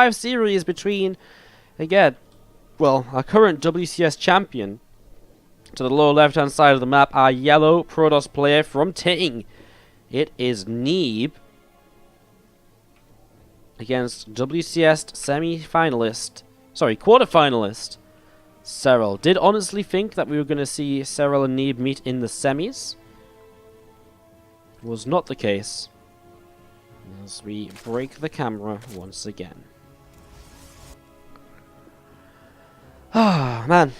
series between, again, well, our current WCS champion. To the lower left-hand side of the map, our yellow Protoss player from Ting. It is Neeb against WCS quarter-finalist Serral. Did honestly think that we were going to see Serral and Neeb meet in the semis. Was not the case. As we break the camera once again. Ah, man.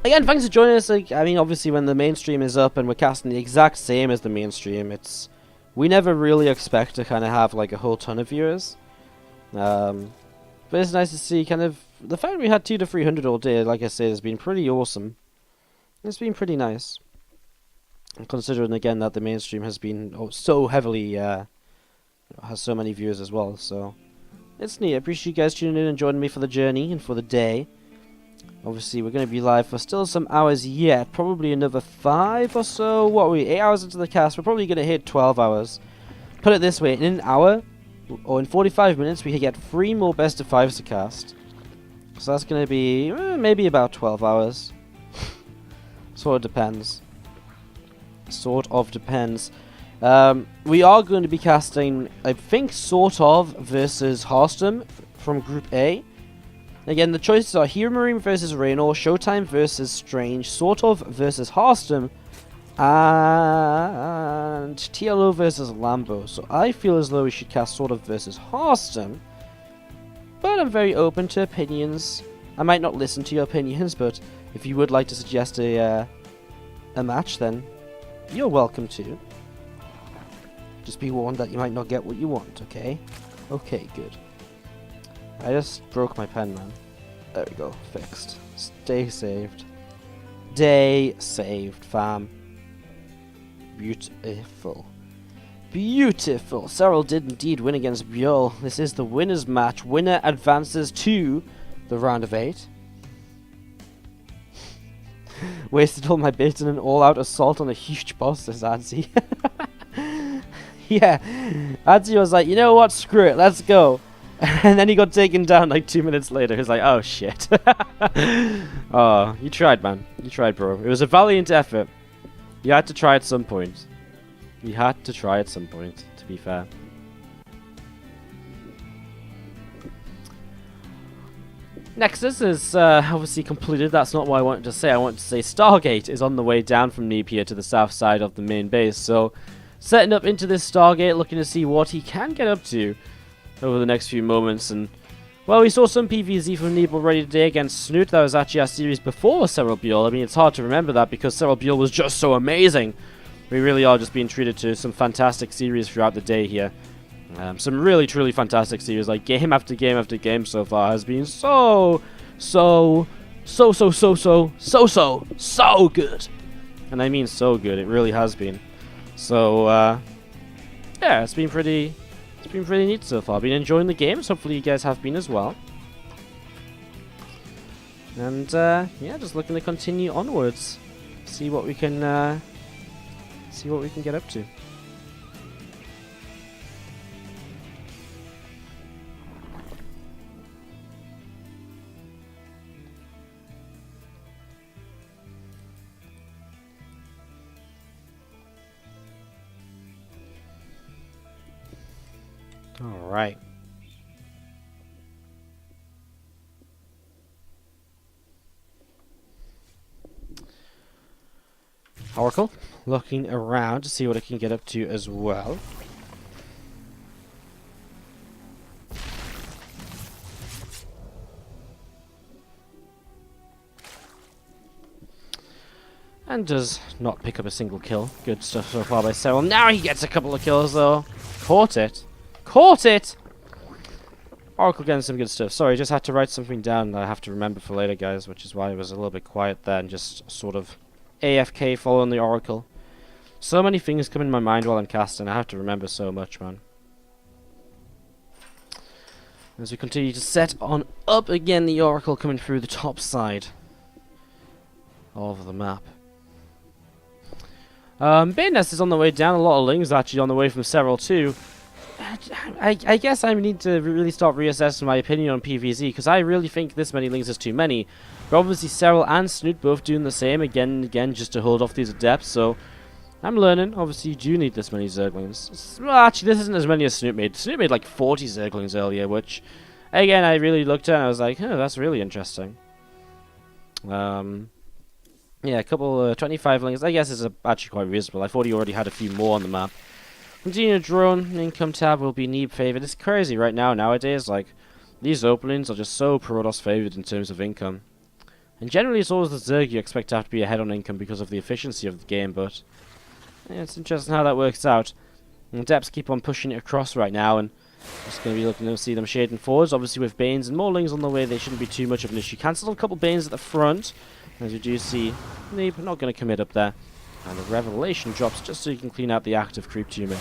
Again, thanks for joining us. Like, I mean, obviously, when the mainstream is up and we're casting the exact same as the mainstream, we never really expect to kind of have like a whole ton of viewers. But it's nice to see kind of the fact we had 200 to 300 all day. Like I said, has been pretty awesome. It's been pretty nice, considering again that the mainstream has been so heavily has so many viewers as well. So it's neat. I appreciate you guys tuning in and joining me for the journey and for the day. Obviously, we're going to be live for still some hours yet. Probably another 5 or so. What are we? 8 hours into the cast. We're probably going to hit 12 hours. Put it this way. In an hour, or in 45 minutes, we can get 3 more best of 5s to cast. So that's going to be maybe about 12 hours. Sort of depends. Sort of depends. We are going to be casting, I think, sort of versus Hearthstone from Group A. Again, the choices are Hero Marine versus Raynor, Showtime versus Strange, Sort of versus Hearthstone, and TLO versus Lambo. So I feel as though we should cast Sort of versus Hearthstone, but I'm very open to opinions. I might not listen to your opinions, but if you would like to suggest a match, then you're welcome to. Just be warned that you might not get what you want, okay? Okay, good. I just broke my pen, man. There we go. Fixed. Stay saved. Day saved, fam. Beautiful. Beautiful. Serral did indeed win against Bjorl. This is the winner's match. Winner advances to the round of 8. Wasted all my bait in an all-out assault on a huge boss, says Adzi. Yeah. Adzi was like, you know what? Screw it. Let's go. And then he got taken down like 2 minutes later. He was like, oh shit. Oh, you tried, man. You tried, bro. It was a valiant effort. You had to try at some point. You had to try at some point, to be fair. Nexus is obviously completed. That's not what I wanted to say. I wanted to say Stargate is on the way down from Neeb here to the south side of the main base. So, setting up into this Stargate, looking to see what he can get up to over the next few moments. And well, we saw some PvZ from Neeb already today against Snoot. That was actually our series before Serral Bjorl. I mean, it's hard to remember that because Serral Bjorl was just so amazing. We really are just being treated to some fantastic series throughout the day here. Some really truly fantastic series, like game after game after game so far has been so good. And I mean so good. It really has been. So yeah, it's been pretty neat so far. Been enjoying the games. Hopefully you guys have been as well. And yeah, just looking to continue onwards. See what we can get up to. All right. Oracle, looking around to see what it can get up to as well. And does not pick up a single kill. Good stuff so far by Serral. Now he gets a couple of kills though. Caught it. Caught it! Oracle getting some good stuff. Sorry, just had to write something down that I have to remember for later, guys, which is why I was a little bit quiet there and just sort of AFK following the Oracle. So many things come in my mind while I'm casting. I have to remember so much, man. As we continue to set on up again, the Oracle coming through the top side of the map. Baroness is on the way down. A lot of Lings actually on the way from Serral too. I guess I need to really start reassessing my opinion on PvZ, because I really think this many Lings is too many. But obviously Serral and Snoot both doing the same again and again just to hold off these Adepts, so I'm learning. Obviously you do need this many Zerglings. Well, actually this isn't as many as Snoot made. Snoot made like 40 Zerglings earlier, which again I really looked at and I was like, oh, that's really interesting. Yeah, a couple 25 Lings I guess is actually quite reasonable. I thought he already had a few more on the map. Continue drone, income tab will be Neeb favored. It's crazy right now, nowadays, like, these openings are just so Protoss favored in terms of income. And generally it's always the Zerg you expect to have to be ahead on income because of the efficiency of the game, but yeah, it's interesting how that works out. And Adepts keep on pushing it across right now, and just going to be looking to see them shading forwards. Obviously with Banes and more Lings on the way, they shouldn't be too much of an issue. Cancelled a couple Banes at the front, as you do see. Neeb not going to commit up there. And the Revelation drops just so you can clean out the active creep tumor,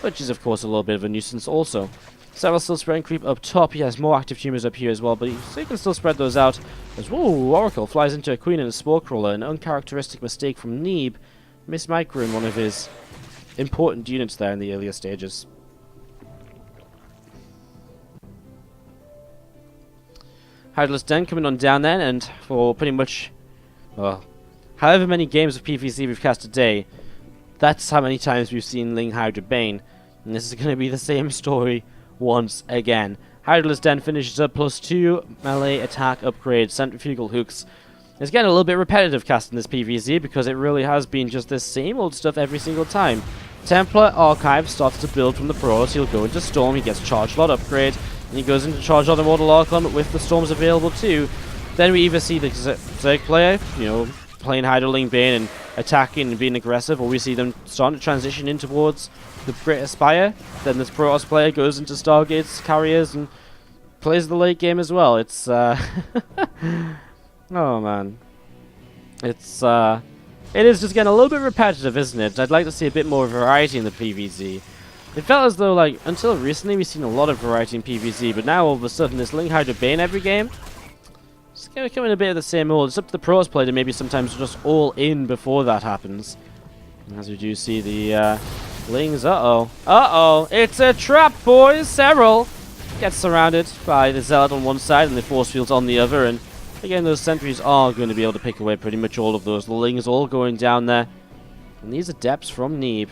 which is of course a little bit of a nuisance also. Serral still spreading creep up top. He has more active tumors up here as well, but so you can still spread those out. As whoa, Oracle flies into a Queen and a Spore Crawler, an uncharacteristic mistake from Neeb. Mismicroing one of his important units there in the earlier stages. Hydraless Den coming on down then, and for pretty much, well, however many games of PvZ we've cast today, that's how many times we've seen Ling Hydra Bane. And this is going to be the same story once again. Hydraless Den finishes up +2 melee attack upgrade, centrifugal hooks. It's getting a little bit repetitive casting this PvZ because it really has been just this same old stuff every single time. Templar Archive starts to build from the pros. He'll go into Storm, he gets Charge Lot upgrade, and he goes into Charge Lot Immortal Archon with the Storms available too. Then we either see the Zerg player, you know, playing Hydraling Bane and attacking and being aggressive, or we see them starting to transition in towards the Great Aspire. Then this Protoss player goes into Stargates, Carriers, and plays the late game as well. It's, oh man. It's, it is just getting a little bit repetitive, isn't it? I'd like to see a bit more variety in the PvZ. It felt as though, like, until recently we've seen a lot of variety in PvZ, but now all of a sudden this Ling Hydra Bane every game, it's going to come in a bit of the same old. It's up to the pros player to maybe sometimes just all in before that happens. As we do see the Lings, it's a trap, boys! Serral gets surrounded by the Zealot on one side and the Force Fields on the other, and again those sentries are going to be able to pick away pretty much all of those. The Lings all going down there. And these Adepts from Neeb,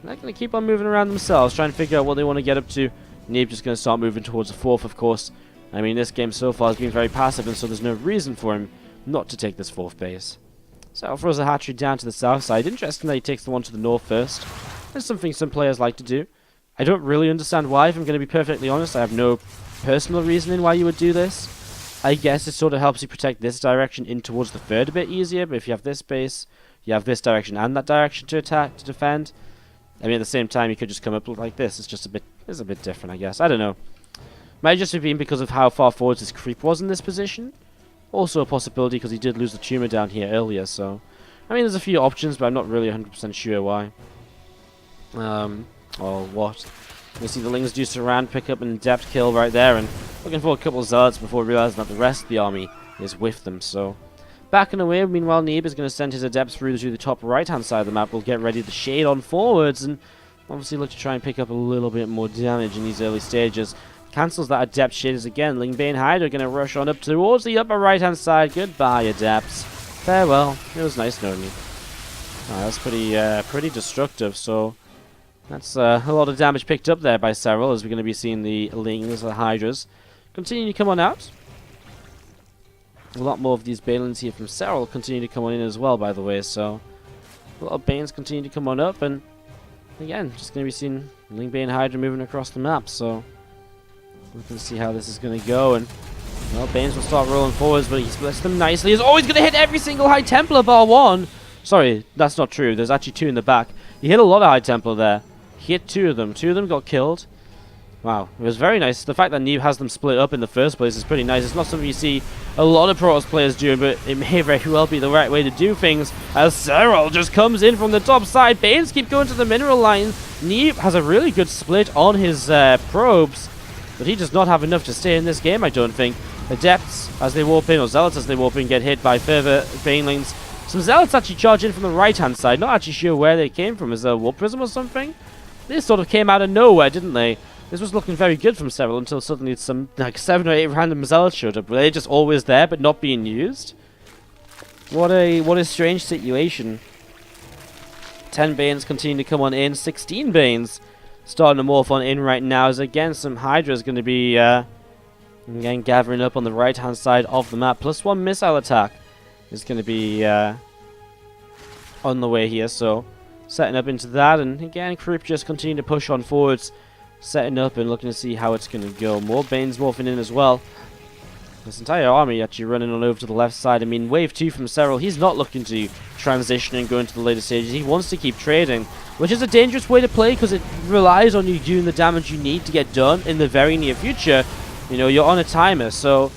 they're going to keep on moving around themselves, trying to figure out what they want to get up to. Neeb just going to start moving towards the fourth, of course. I mean, this game so far has been very passive, and so there's no reason for him not to take this fourth base. So throws a hatchery down to the south side. Interesting that he takes the one to the north first. That's something some players like to do. I don't really understand why, if I'm going to be perfectly honest. I have no personal reasoning why you would do this. I guess it sort of helps you protect this direction in towards the third a bit easier, but if you have this base, you have this direction and that direction to attack, to defend. I mean, at the same time, you could just come up like this. It's just a bit different, I guess. I don't know. Might just have been because of how far forward his creep was in this position. Also a possibility because he did lose the tumor down here earlier, so... I mean, there's a few options, but I'm not really 100% sure why. Or what. You see the Lings do surround, pick up an adept kill right there, and looking for a couple of Zealots before realizing that the rest of the army is with them, so... Back and away, meanwhile Neeb is going to send his Adepts through to the top right-hand side of the map. We'll get ready to shade on forwards, and obviously look to try and pick up a little bit more damage in these early stages. Cancels that Adept shaders again. Ling Bane Hydra going to rush on up towards the upper right-hand side. Goodbye, Adepts. Farewell. It was nice knowing you. That's pretty destructive, so... That's a lot of damage picked up there by Serral, as we're going to be seeing the Lings, the Hydras, continue to come on out. A lot more of these Balins here from Serral continue to come on in as well, by the way, so... A lot of Banes continue to come on up, and... Again, just going to be seeing Ling Bane Hydra moving across the map, so... We can see how this is going to go, and well, Banes will start rolling forwards, but he splits them nicely. He's always going to hit every single High Templar bar one. Sorry, that's not true. There's actually two in the back. He hit a lot of High Templar there. He hit two of them. Two of them got killed. Wow, it was very nice. The fact that Neeb has them split up in the first place is pretty nice. It's not something you see a lot of Protoss players doing, but it may very well be the right way to do things, as Serral just comes in from the top side. Banes keep going to the mineral line. Neeb has a really good split on his probes, but he does not have enough to stay in this game, I don't think. Adepts, as they warp in, or Zealots as they warp in, get hit by further Banelings. Some Zealots actually charge in from the right-hand side. Not actually sure where they came from. Is there a Warp Prism or something? They sort of came out of nowhere, didn't they? This was looking very good from Serral until suddenly some like 7 or 8 random zealots showed up. Were they just always there but not being used? What a strange situation. 10 Banes continue to come on in. 16 Banes starting to morph on in right now. As again, some Hydra is going to be again gathering up on the right hand side of the map. +1 missile attack is going to be on the way here. So setting up into that, and again, Creep just continue to push on forwards, setting up and looking to see how it's going to go. More Banes morphing in as well. This entire army actually running on over to the left side. I mean, wave 2 from Serral, he's not looking to transition and go into the later stages. He wants to keep trading, which is a dangerous way to play because it relies on you doing the damage you need to get done in the very near future. You know, you're on a timer, so,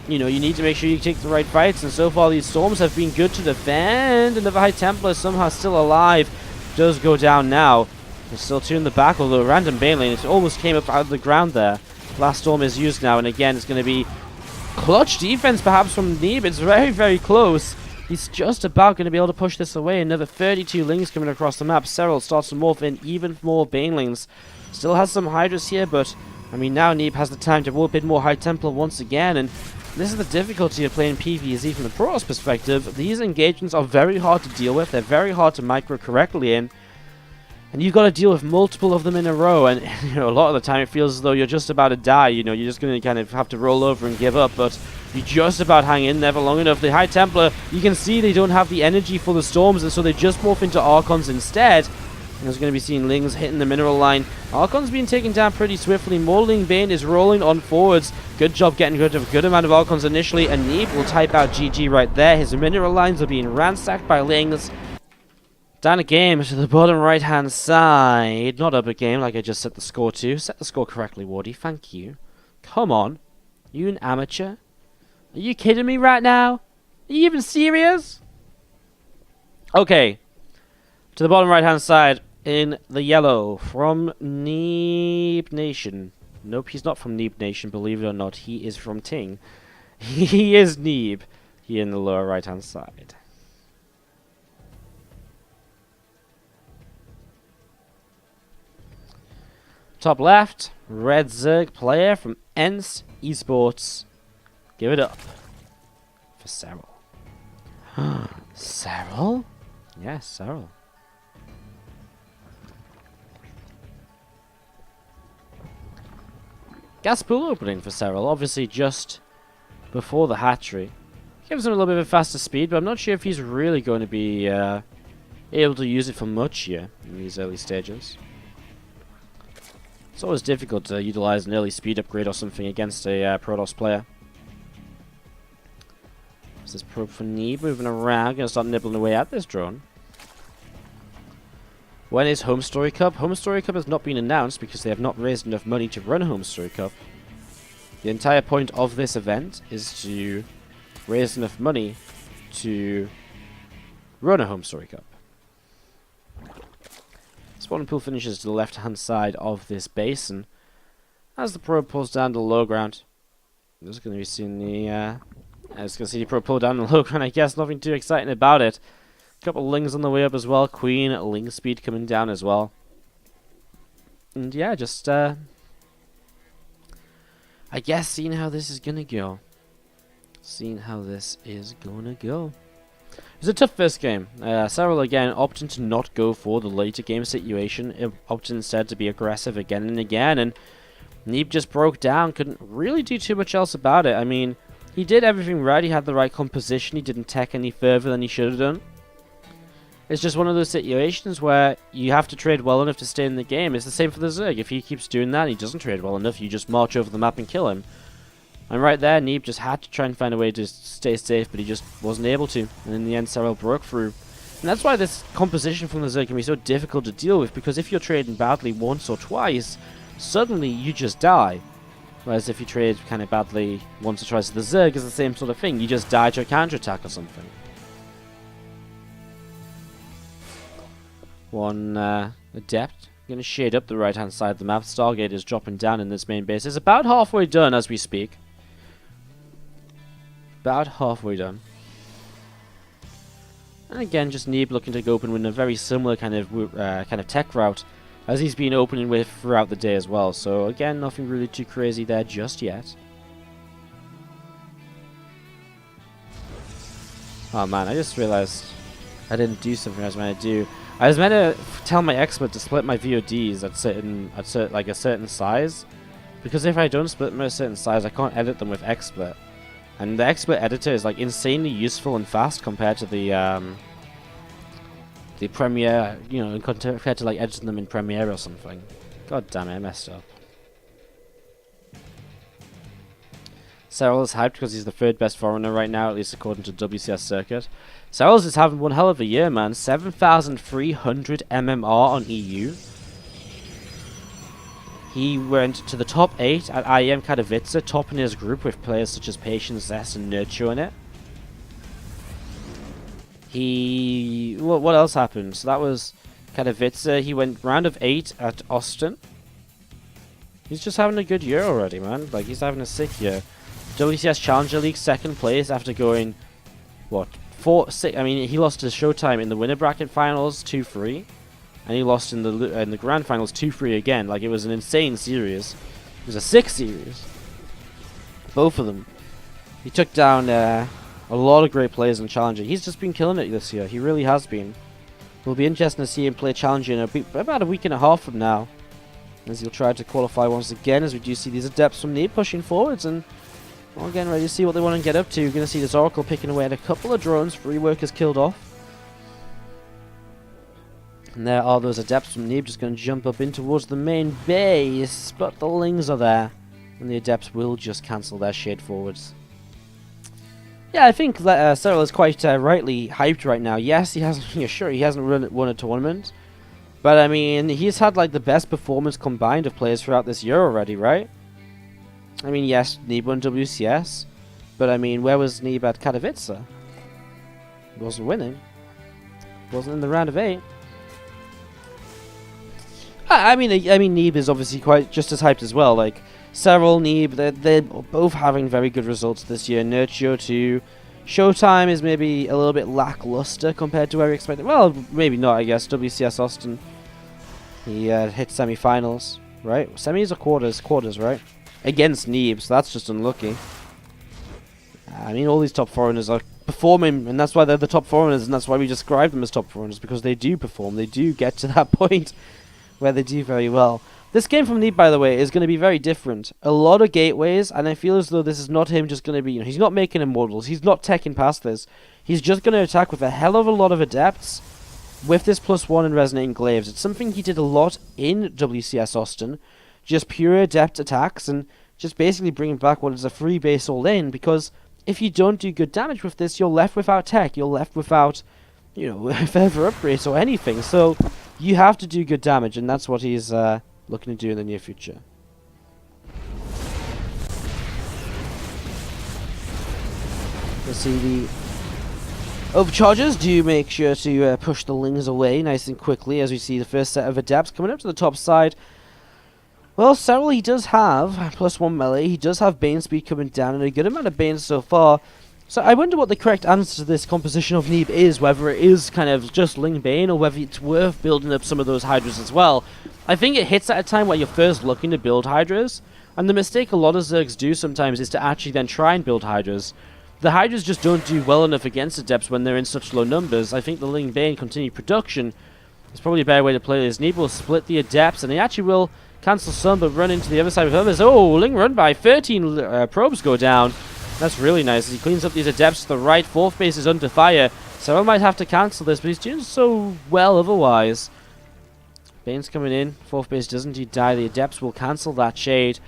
you know, you need to make sure you take the right fights. And so far, these Storms have been good to defend. Another High Templar somehow still alive. Does go down now. There's still 2 in the back, although random Bane lane, it almost came up out of the ground there. Last Storm is used now, and again, it's going to be clutch defense perhaps from Neeb. It's very, very close. He's just about going to be able to push this away. Another 32 Lings coming across the map. Serral starts to morph in even more Banelings. Still has some Hydras here, but I mean, now Neeb has the time to warp in more High Templar once again, and this is the difficulty of playing PvZ from the Protoss perspective. These engagements are very hard to deal with. They're very hard to micro correctly in. And you've got to deal with multiple of them in a row, and you know, a lot of the time it feels as though you're just about to die. You know, you're just going to kind of have to roll over and give up, but you just about hang in there for long enough. The High Templar, you can see they don't have the energy for the Storms, and so they just morph into Archons instead. And there's going to be seeing Lings hitting the mineral line. Archon's being taken down pretty swiftly. More Ling Bane is rolling on forwards. Good job getting rid of a good amount of Archons initially, and Neeb will type out GG right there. His mineral lines are being ransacked by Lings. Down a game to the bottom right hand side. Not up a game like I just set the score to. Set the score correctly, Wardy. Thank you. Come on. You an amateur? Are you kidding me right now? Are you even serious? Okay. To the bottom right hand side in the yellow from Neeb Nation. Nope, he's not from Neeb Nation, believe it or not. He is from Ting. He is Neeb here in the lower right hand side. Top left, Red Zerg player from ENCE Esports. Give it up for Serral. Serral? Yes, Serral. Gas pool opening for Serral, obviously just before the hatchery. Gives him a little bit of a faster speed, but I'm not sure if he's really going to be able to use it for much here in these early stages. It's always difficult to utilize an early speed upgrade or something against a Protoss player. Is this probe for Neeb moving around? Gonna start nibbling away at this drone. When is Home Story Cup? Home Story Cup has not been announced because they have not raised enough money to run Home Story Cup. The entire point of this event is to raise enough money to run a Home Story Cup. Spawn pool finishes to the left hand side of this basin. As the probe pulls down to the low ground, I'm just going to be seeing the as you can see the probe pull down to the low ground. I guess nothing too exciting about it. A couple of Lings on the way up as well. Queen Ling speed coming down as well. And yeah, just I guess seeing how this is gonna go. Seeing how this is gonna go. It was a tough first game. Serral again opting to not go for the later game situation. It opted instead to be aggressive again and again, and Neeb just broke down. Couldn't really do too much else about it. I mean, he did everything right. He had the right composition. He didn't tech any further than he should have done. It's just one of those situations where you have to trade well enough to stay in the game. It's the same for the Zerg. If he keeps doing that and he doesn't trade well enough, you just march over the map and kill him. And right there, Neeb just had to try and find a way to stay safe, but he just wasn't able to. And in the end, Serral broke through. And that's why this composition from the Zerg can be so difficult to deal with, because if you're trading badly once or twice, suddenly you just die. Whereas if you trade kind of badly once or twice, the Zerg is the same sort of thing. You just die to a counterattack or something. One Adept. Going to shade up the right hand side of the map. Stargate is dropping down in this main base. It's about halfway done as we speak. About halfway done. And again, just Neeb looking to go open with a very similar kind of tech route as he's been opening with throughout the day as well. So again, nothing really too crazy there just yet. Oh man, I just realized I didn't do something I was meant to do. I was meant to tell my expert to split my VODs at like a certain size, because if I don't split them at a certain size, I can't edit them with XSplit. And the XSplit editor is like insanely useful and fast compared to the Premiere, you know, compared to like editing them in Premiere or something. God damn it, I messed up. Serral is hyped because he's the third best foreigner right now, at least according to WCS Circuit. Serral is having one hell of a year, man. 7,300 MMR on EU. He went to the top 8 at IEM Katowice, topping his group with players such as Patience, Zest, and Nurture in it. What else happened? So that was Katowice. He went round of 8 at Austin. He's just having a good year already, man. Like, he's having a sick year. WCS Challenger League, 2nd place after going, what, 4-6. I mean, he lost to Showtime in the winner bracket finals 2-3, and he lost in the grand finals 2-3 again. Like, it was an insane series. It was a 6 series. Both of them. He took down a lot of great players in Challenger. He's just been killing it this year. He really has been. It'll be interesting to see him play Challenger in about a week and a half from now, as he'll try to qualify once again, as we do see these adepts from Neeb pushing forwards and, well, again, ready to see what they want to get up to. You're going to see this Oracle picking away at a couple of drones. 3 workers killed off. And there are those adepts from Neeb just going to jump up in towards the main base. But the Lings are there. And the adepts will just cancel their shade forwards. Yeah, I think that Serral is quite rightly hyped right now. Yes, he hasn't, he hasn't won a tournament. But, I mean, he's had, like, the best performance combined of players throughout this year already, right? I mean, yes, Neeb won WCS, but I mean, where was Neeb at Katowice? He wasn't winning. He wasn't in the round of 8. I mean, Neeb is obviously quite just as hyped as well. Like, Serral, Neeb, they're both having very good results this year. Nurture too. Showtime is maybe a little bit lackluster compared to where we expected. Well, maybe not, I guess. WCS Austin, he hit semi-finals, right? Semis or quarters? Quarters, right? Against Neeb, so that's just unlucky. I mean, all these top foreigners are performing, and that's why they're the top foreigners, and that's why we describe them as top foreigners, because they do perform. They do get to that point where they do very well. This game from Neeb, by the way, is going to be very different. A lot of gateways, and I feel as though this is not him just going to be, he's not making immortals. He's not teching past this. He's just going to attack with a hell of a lot of adepts with this +1 and resonating glaives. It's something he did a lot in WCS Austin. Just pure adept attacks and just basically bringing back what is a free base all in, because if you don't do good damage with this, you're left without tech, you're left without, further upgrades or anything. So you have to do good damage, and that's what he's looking to do in the near future. Let's see, the overchargers do make sure to push the Lings away nice and quickly, as we see the first set of adepts coming up to the top side. Well, Serral, he does have +1 melee. He does have Bane speed coming down, and a good amount of Bane so far. So I wonder what the correct answer to this composition of Neeb is, whether it is kind of just Ling Bane, or whether it's worth building up some of those Hydras as well. I think it hits at a time where you're first looking to build Hydras, and the mistake a lot of Zergs do sometimes is to actually then try and build Hydras. The Hydras just don't do well enough against Adepts when they're in such low numbers. I think the Ling Bane continued production is probably a better way to play this. Neeb will split the Adepts, and he actually will cancel some, but run into the other side with others. Oh, Ling run by 13 probes go down. That's really nice. As he cleans up these adepts to the right. 4th base is under fire. Serral might have to cancel this, but he's doing so well otherwise. Bane's coming in. 4th base doesn't he die. The adepts will cancel that shade.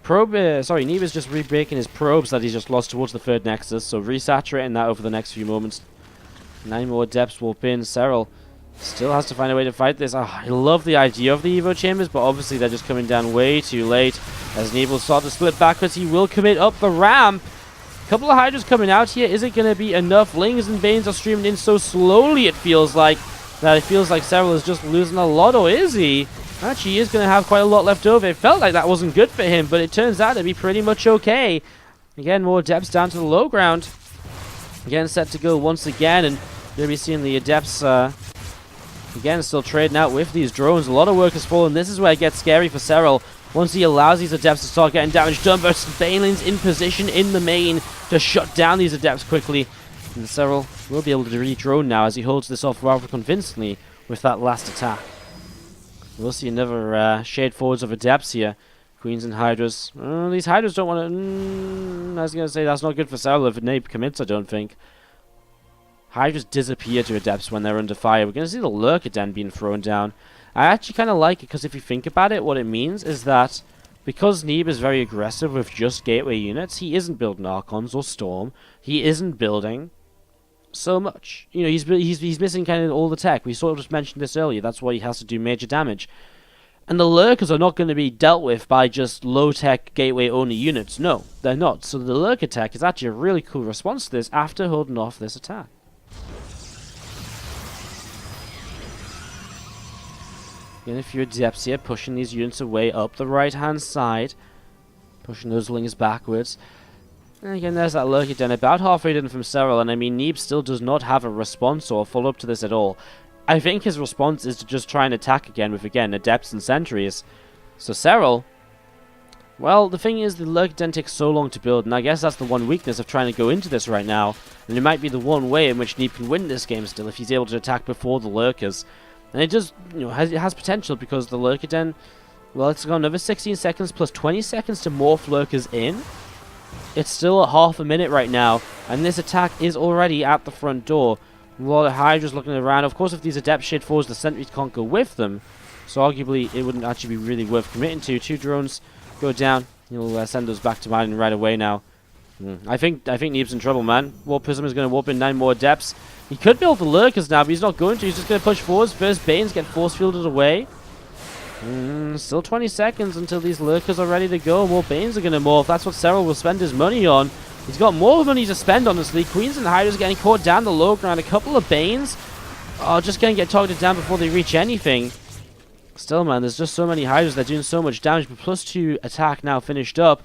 Neeb is just re-breaking his probes that he's just lost towards the 3rd nexus, so resaturating that over the next few moments. 9 more adepts will pin. Serral still has to find a way to fight this. I love the idea of the Evo Chambers, but obviously they're just coming down way too late. As Neeb will start to split backwards, he will commit up the ramp. Couple of Hydras coming out here. Is it going to be enough? Lings and Banes are streaming in so slowly, it feels like. Serral is just losing a lot, or is he? Actually, he is going to have quite a lot left over. It felt like that wasn't good for him, but it turns out to be pretty much okay. Again, more Adepts down to the low ground. Again, set to go once again, and you're going to be seeing the Adepts Again, still trading out with these drones. A lot of workers falling. This is where it gets scary for Serral. Once he allows these adepts to start getting damage done, but Baneling's in position in the main to shut down these adepts quickly. And Serral will be able to re-drone now as he holds this off rather convincingly with that last attack. We'll see another shade forwards of adepts here. Queens and Hydras. These Hydras don't want to... I was going to say that's not good for Serral if Neeb commits, I don't think. Hydras disappear to adepts when they're under fire. We're going to see the Lurker Den being thrown down. I actually kind of like it because if you think about it, what it means is that because Neeb is very aggressive with just gateway units, he isn't building Archons or Storm. He isn't building so much. You know, he's missing kind of all the tech. We sort of just mentioned this earlier. That's why he has to do major damage. And the Lurkers are not going to be dealt with by just low-tech gateway-only units. No, they're not. So the Lurker tech is actually a really cool response to this after holding off this attack. Again, a few adepts here pushing these units away up the right-hand side. Pushing those lings backwards. And again, there's that Lurker Den about halfway done from Serral. And I mean, Neeb still does not have a response or follow-up to this at all. I think his response is to just try and attack again with, again, adepts and sentries. So Serral, well, the thing is the Lurker Den takes so long to build, and I guess that's the one weakness of trying to go into this right now. And it might be the one way in which Neeb can win this game still, if he's able to attack before the Lurkers. And it just, you know, it has potential because the Lurker Den, well, it's got another 16 seconds plus 20 seconds to morph Lurkers in. It's still at half a minute right now, and this attack is already at the front door. A lot of Hydras looking around. Of course, if these adept shade falls, the sentries can't go with them. So arguably, it wouldn't actually be really worth committing to. 2 drones go down. He'll send those back to mine right away now. I think Neeb's in trouble, man. Warp Prism is going to warp in 9 more adepts. He could build the Lurkers now, but he's not going to. He's just going to push forwards. First Banes get force fielded away. Still 20 seconds until these Lurkers are ready to go. More Banes are going to morph. That's what Serral will spend his money on. He's got more money to spend, honestly. Queens and Hydras getting caught down the low ground. A couple of Banes are just going to get targeted down before they reach anything. Still, man, there's just so many Hydras. They're doing so much damage. But +2 attack now finished up.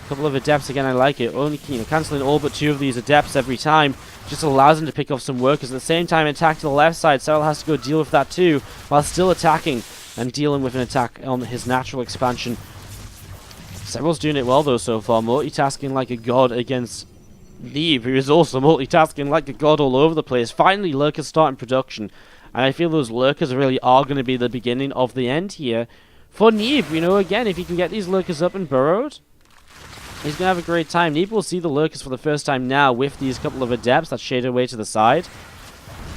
A couple of adepts, again, I like it. Only, you know, cancelling all but 2 of these adepts every time. Just allows him to pick off some workers. At the same time, attack to the left side. Serral has to go deal with that too, while still attacking and dealing with an attack on his natural expansion. Serral's doing it well, though, so far. Multitasking like a god against Neeb, who is also multitasking like a god all over the place. Finally, Lurkers starting production. And I feel those Lurkers really are going to be the beginning of the end here for Neeb. You know, again, if he can get these Lurkers up and burrowed, he's going to have a great time. Neeb will see the Lurkers for the first time now with these couple of adepts that shade away to the side.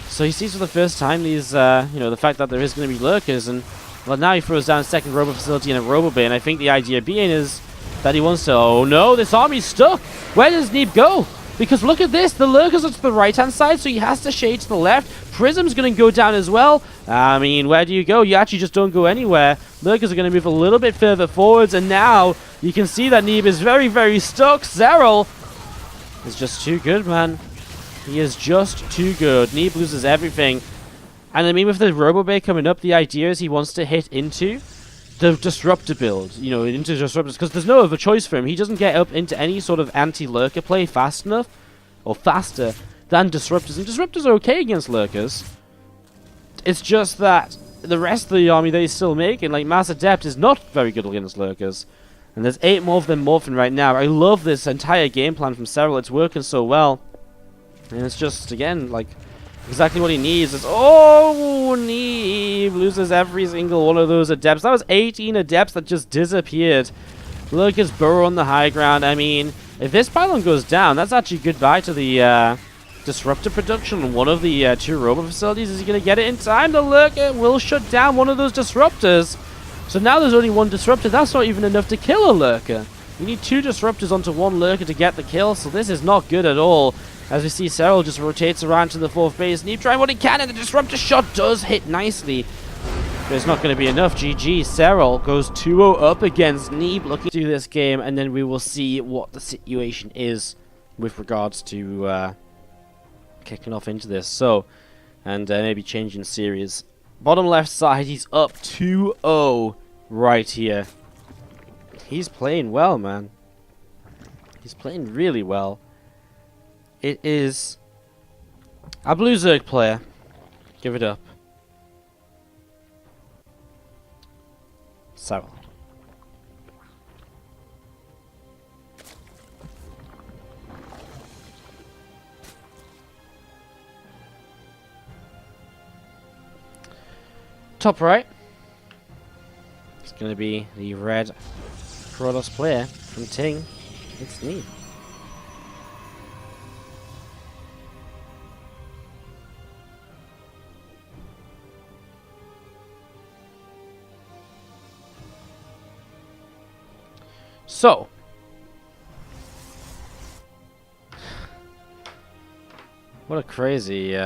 So he sees for the first time these, you know, the fact that there is going to be Lurkers, and well, now he throws down a second Robo Facility and a Robo Bay, and I think the idea being is that he wants to... Oh no, this army's stuck! Where does Neeb go? Because look at this, the Lurkers are to the right-hand side, so he has to shade to the left. Prism's going to go down as well. I mean, where do you go? You actually just don't go anywhere. Lurkers are going to move a little bit further forwards, and now you can see that Neeb is very, very stuck. Serral is just too good, man. He is just too good. Neeb loses everything. And I mean, with the Robobay coming up, the idea is he wants to hit into the Disruptor build. You know, into Disruptors, because there's no other choice for him. He doesn't get up into any sort of anti-Lurker play fast enough, or faster, than Disruptors. And Disruptors are okay against Lurkers. It's just that the rest of the army that he's still making, like Mass Adept, is not very good against Lurkers. And there's 8 more of them morphing right now. I love this entire game plan from Serral. It's working so well. And it's just, again, like... exactly what he needs is... Oh, Neeb loses every single one of those adepts. That was 18 adepts that just disappeared. Lurkers burrow on the high ground. I mean, if this pylon goes down, that's actually goodbye to the Disruptor production on one of the 2 Robo facilities. Is he going to get it in time? The Lurker will shut down one of those Disruptors. So now there's only 1 Disruptor. That's not even enough to kill a Lurker. You need 2 Disruptors onto 1 Lurker to get the kill, so this is not good at all. As we see, Serral just rotates around to the 4th base. Neeb trying what he can, and the Disruptor shot does hit nicely. But it's not going to be enough. GG. Serral goes 2-0 up against Neeb, looking to this game, and then we will see what the situation is with regards to kicking off into this. So, and maybe changing series. Bottom left side, he's up 2-0 right here. He's playing well, man. He's playing really well. It is a Blue Zerg player. Give it up. Serral. Top right. It's going to be the red Protoss player from Ting. It's Neeb. So, what a crazy,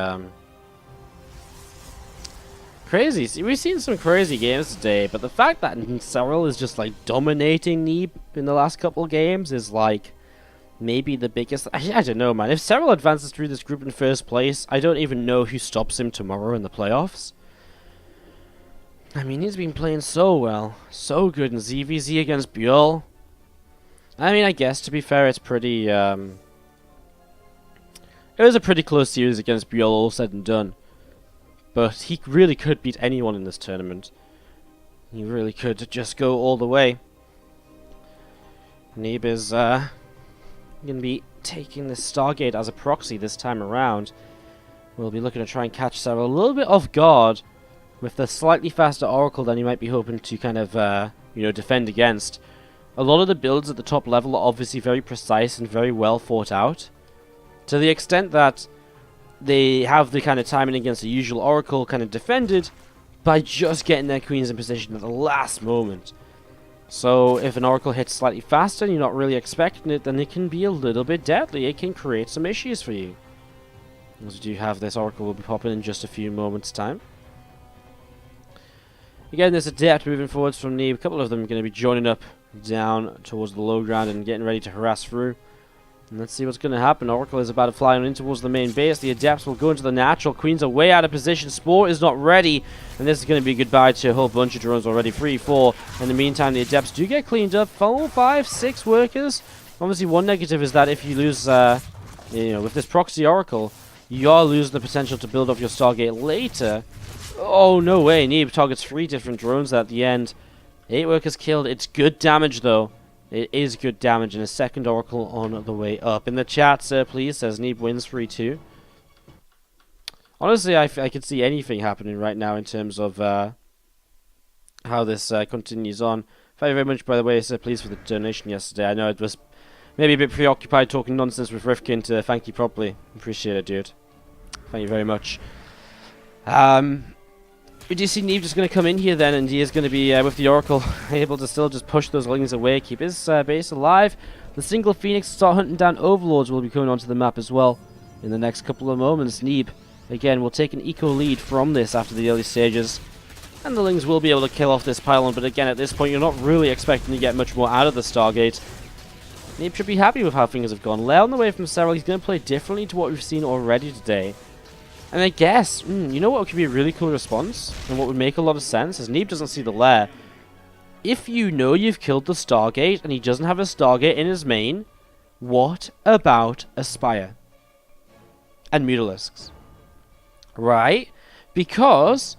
crazy. We've seen some crazy games today, but the fact that Serral is just like dominating Neeb in the last couple of games is like maybe the biggest. I don't know, man. If Serral advances through this group in first place, I don't even know who stops him tomorrow in the playoffs. I mean, he's been playing so well, so good in ZVZ against Bjorl. I mean, I guess, to be fair, it's pretty, it was a pretty close series against Bjorl, all said and done. But he really could beat anyone in this tournament. He really could just go all the way. Neeb is, going to be taking the Stargate as a proxy this time around. We'll be looking to try and catch Serral a little bit off guard with the slightly faster Oracle than he might be hoping to kind of, you know, defend against. A lot of the builds at the top level are obviously very precise and very well thought out, to the extent that they have the kind of timing against the usual Oracle kind of defended by just getting their queens in position at the last moment. So if an Oracle hits slightly faster and you're not really expecting it, then it can be a little bit deadly. It can create some issues for you. As we do have this Oracle will be popping in just a few moments' time. Again, there's Adept moving forwards from Neeb. A couple of them are going to be joining up down towards the low ground and getting ready to harass through. And let's see what's going to happen. Oracle is about to fly on in towards the main base. The Adepts will go into the natural. Queens are way out of position. Spore is not ready. And this is going to be goodbye to a whole bunch of drones already. 3, 4. In the meantime, the Adepts do get cleaned up. 4, 5, 6 workers. Obviously, one negative is that if you lose, you know, with this proxy Oracle, you are losing the potential to build up your Stargate later. Oh, no way. Neeb targets 3 different drones at the end. 8 workers killed. It's good damage, though. It is good damage, and a second Oracle on the way up. In the chat, sir, please, says Neeb wins 3-2. Honestly, I could see anything happening right now in terms of how this continues on. Thank you very much, by the way, sir, please, for the donation yesterday. I know it was maybe a bit preoccupied talking nonsense with Rifkin to thank you properly. Appreciate it, dude. Thank you very much. We do see Neeb just going to come in here then, and he is going to be, with the Oracle, able to still just push those lings away, keep his base alive. The single Phoenix start hunting down Overlords will be coming onto the map as well in the next couple of moments. Neeb, again, will take an eco lead from this after the early stages. And the lings will be able to kill off this pylon, but again, at this point, you're not really expecting to get much more out of the Stargate. Neeb should be happy with how things have gone. Lay on the way from Serral, he's going to play differently to what we've seen already today. And I guess, you know what could be a really cool response? And what would make a lot of sense is Neeb doesn't see the lair. If you know you've killed the Stargate and he doesn't have a Stargate in his main, what about Aspire? And Mutalisks? Right? Because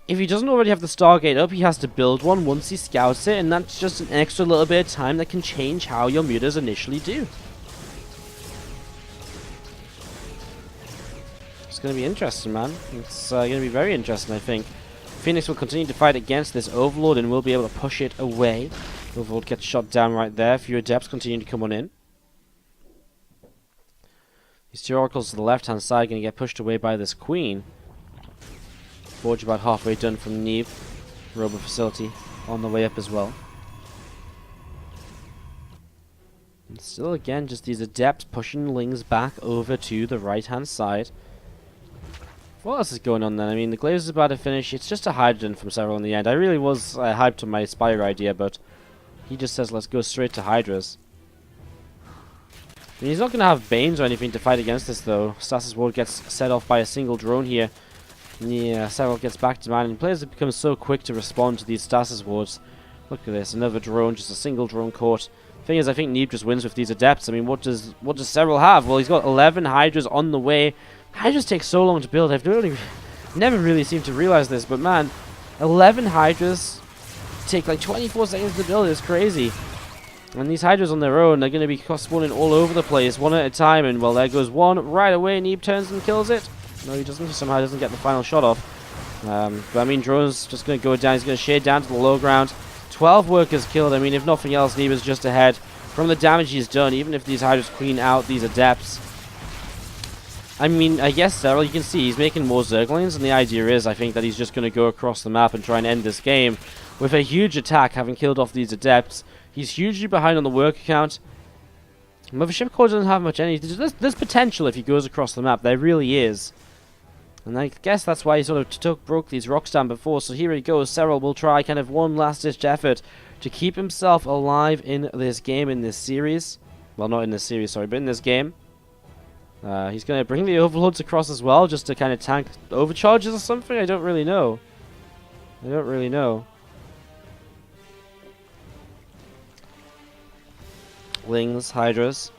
if he doesn't already have the Stargate up, he has to build one once he scouts it, and that's just an extra little bit of time that can change how your mutas initially do. It's going to be interesting, man. It's going to be very interesting, I think. Phoenix will continue to fight against this Overlord and will be able to push it away. Overlord gets shot down right there. A few Adepts continue to come on in. These 2 Oracles to the left-hand side going to get pushed away by this Queen. Forge about halfway done from Neeb. Robo Facility on the way up as well. And still, again, just these Adepts pushing Lings back over to the right-hand side. What else is going on then? I mean, the Glaze is about to finish. It's just a Hydrogen from Serral in the end. I really was hyped on my Spire idea, but he just says let's go straight to Hydras. And he's not going to have Banes or anything to fight against this, though. Stasis Ward gets set off by a single drone here. Yeah, Serral gets back to man, and players have become so quick to respond to these Stasis Wards. Look at this, another drone, just a single drone caught. Thing is, I think Neeb just wins with these Adepts. I mean, what does Serral have? Well, he's got 11 Hydras on the way. Hydras take so long to build. I've never really seemed to realize this, but man, 11 Hydras take like 24 seconds to build. It's crazy. And these Hydras on their own, they're going to be spawning all over the place, one at a time. And well, there goes one right away. Neeb turns and kills it. No, he doesn't. He somehow doesn't get the final shot off. But I mean, Drone's just going to go down. He's going to shade down to the low ground. 12 workers killed. I mean, if nothing else, Neeb is just ahead from the damage he's done. Even if these Hydras clean out these Adepts. I mean, I guess Serral, you can see he's making more Zerglings. And the idea is, I think, that he's just going to go across the map and try and end this game with a huge attack, having killed off these Adepts. He's hugely behind on the worker count. Mothership Core doesn't have much energy. There's potential if he goes across the map. There really is. And I guess that's why he sort of broke these rocks down before. So here he goes. Serral will try kind of one last-ditch effort to keep himself alive in this game, in this series. Well, not in this series, sorry, but in this game. He's going to bring the Overlords across as well, just to kind of tank overcharges or something. I don't really know. Lings, Hydras.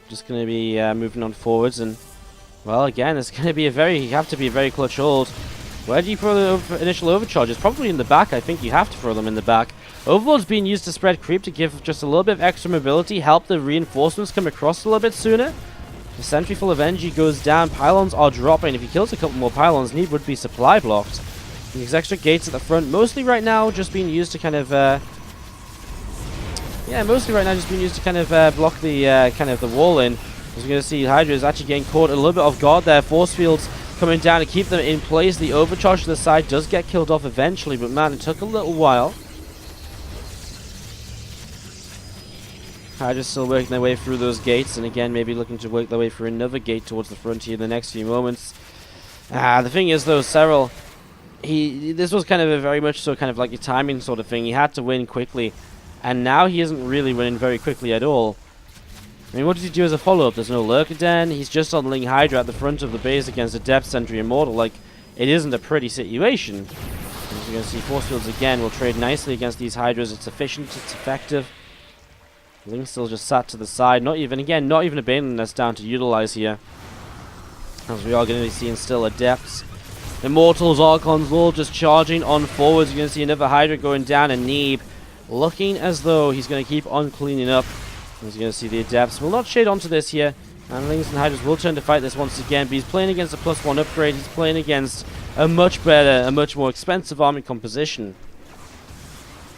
Just going to be moving on forwards, and well, again, it's going to be you have to be a very clutch hold. Where do you throw the initial overcharges? Probably in the back. I think you have to throw them in the back. Overlord's being used to spread creep to give just a little bit of extra mobility, help the reinforcements come across a little bit sooner. The sentry full of energy goes down. Pylons are dropping. If he kills a couple more pylons, Neeb would be supply blocked. These extra gates at the front, mostly right now, just being used to kind of block the kind of the wall in. As we're going to see, Hydra is actually getting caught a little bit off guard there. Force fields coming down to keep them in place. The overcharge to the side does get killed off eventually, but man, it took a little while. Hydra's still working their way through those gates, and again, maybe looking to work their way through another gate towards the frontier in the next few moments. The thing is, though, Serral, this was kind of a very much so kind of like a timing sort of thing. He had to win quickly, and now he isn't really winning very quickly at all. I mean, what does he do as a follow-up? There's no Lurker Den. He's just on Ling Hydra at the front of the base against a Depth Sentry Immortal. Like, it isn't a pretty situation. As you're going to see, Force Fields again will trade nicely against these Hydras. It's efficient, it's effective. Ling still just sat to the side. Not even a Baneling that's down to utilize here. As we are going to be seeing still Adepts. Immortals, Archons, all just charging on forwards. You're going to see another Hydra going down, and Neeb looking as though he's going to keep on cleaning up. As you're going to see, the Adepts will not shade onto this here. And Lings and Hydras will turn to fight this once again. But he's playing against a +1 upgrade. He's playing against a much better, a much more expensive army composition.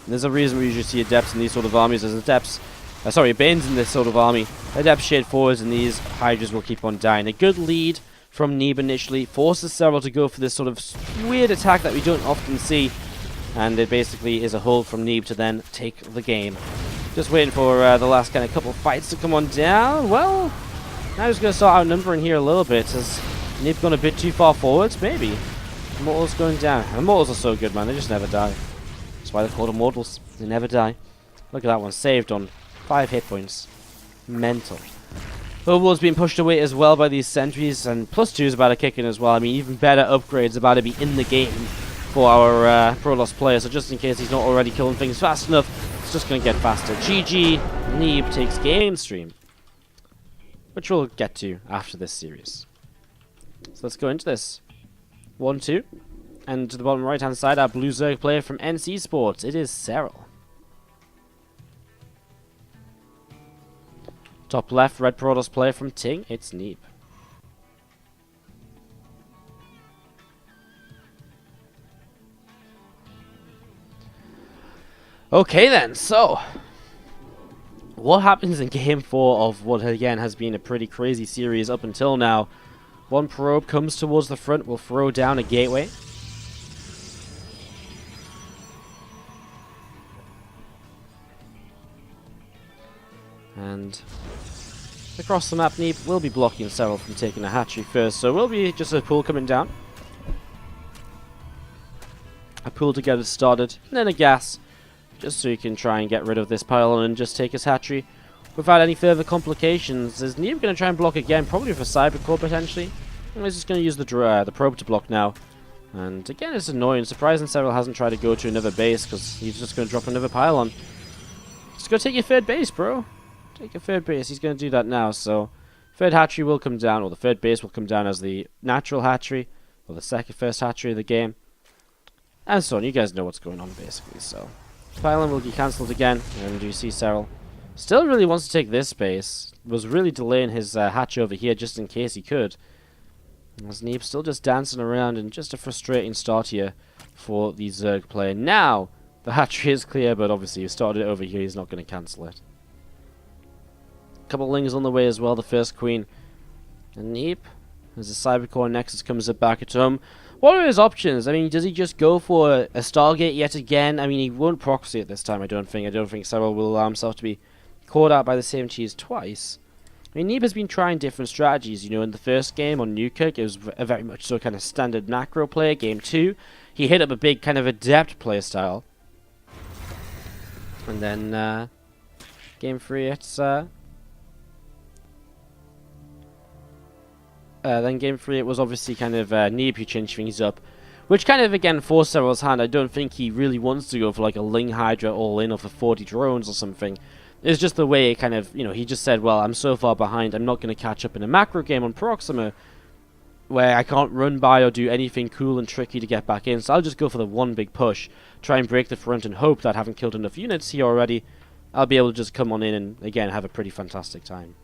And there's a reason we usually see Adepts in these sort of armies. As Adepts, Banes in this sort of army. Adepts shade forwards, and these Hydras will keep on dying. A good lead from Neeb initially forces Serral to go for this sort of weird attack that we don't often see. And it basically is a hold from Neeb to then take the game. Just waiting for the last kind of couple fights to come on down. Well, now he's going to start outnumbering here a little bit. Has Neeb gone a bit too far forwards? Maybe. Immortals going down. Immortals are so good, man. They just never die. That's why they're called Immortals. They never die. Look at that one. Saved on 5 hit points. Mental. Overlord's being pushed away as well by these sentries. And +2 is about to kick in as well. I mean, even better upgrades about to be in the game for our Protoss player. So just in case he's not already killing things fast enough, it's just going to get faster. GG, Neeb takes game stream, which we'll get to after this series. So let's go into this. 1-2. And to the bottom right hand side, our blue Zerg player from NC Sports. It is Serral. Top left, red Protoss player from Ting. It's Neeb. Okay then, so what happens in game 4 of what again has been a pretty crazy series up until now? One probe comes towards the front, will throw down a gateway. And across the map, Neeb will be blocking Serral from taking a hatchery first, so will be just a pool coming down. A pool to get it started, and then a gas. Just so you can try and get rid of this pylon and just take his hatchery without any further complications. Is Neeb going to try and block again? Probably with a Cybercore potentially. He's just going to use the probe to block now. And again, it's annoying. Surprising Serral hasn't tried to go to another base because he's just going to drop another pylon. Just go take your third base, bro. Take your third base. He's going to do that now. So, third hatchery will come down, or the third base will come down as the natural hatchery, or the first hatchery of the game. and so on. You guys know what's going on, basically. So, pylon will get cancelled again, and you see Serral still really wants to take this space. Was really delaying his hatch over here just in case he could. As Neeb still just dancing around, and just a frustrating start here for the Zerg player. Now, the hatchery is clear, but obviously he started it over here, he's not going to cancel it. A couple of lings on the way as well, the first queen. And Neeb, as the Cybercore Nexus comes up back at home. What are his options? I mean, does he just go for a Stargate yet again? I mean, he won't proxy it this time, I don't think. I don't think Serral will allow himself to be caught out by the same cheese twice. I mean, Neeb has been trying different strategies. You know, in the first game on Newkirk, it was a very much so kind of standard macro play. Game 2, he hit up a big kind of adept playstyle. And then, Game 3, it's, then Game 3, it was obviously kind of Neeb who changed things up. Which kind of, again, forced Serral's hand. I don't think he really wants to go for like a Ling Hydra all-in or for 40 drones or something. It's just the way it kind of, you know, he just said, well, I'm so far behind, I'm not going to catch up in a macro game on Proxima where I can't run by or do anything cool and tricky to get back in, so I'll just go for the one big push, try and break the front and hope that having killed enough units here already, I'll be able to just come on in and, again, have a pretty fantastic time.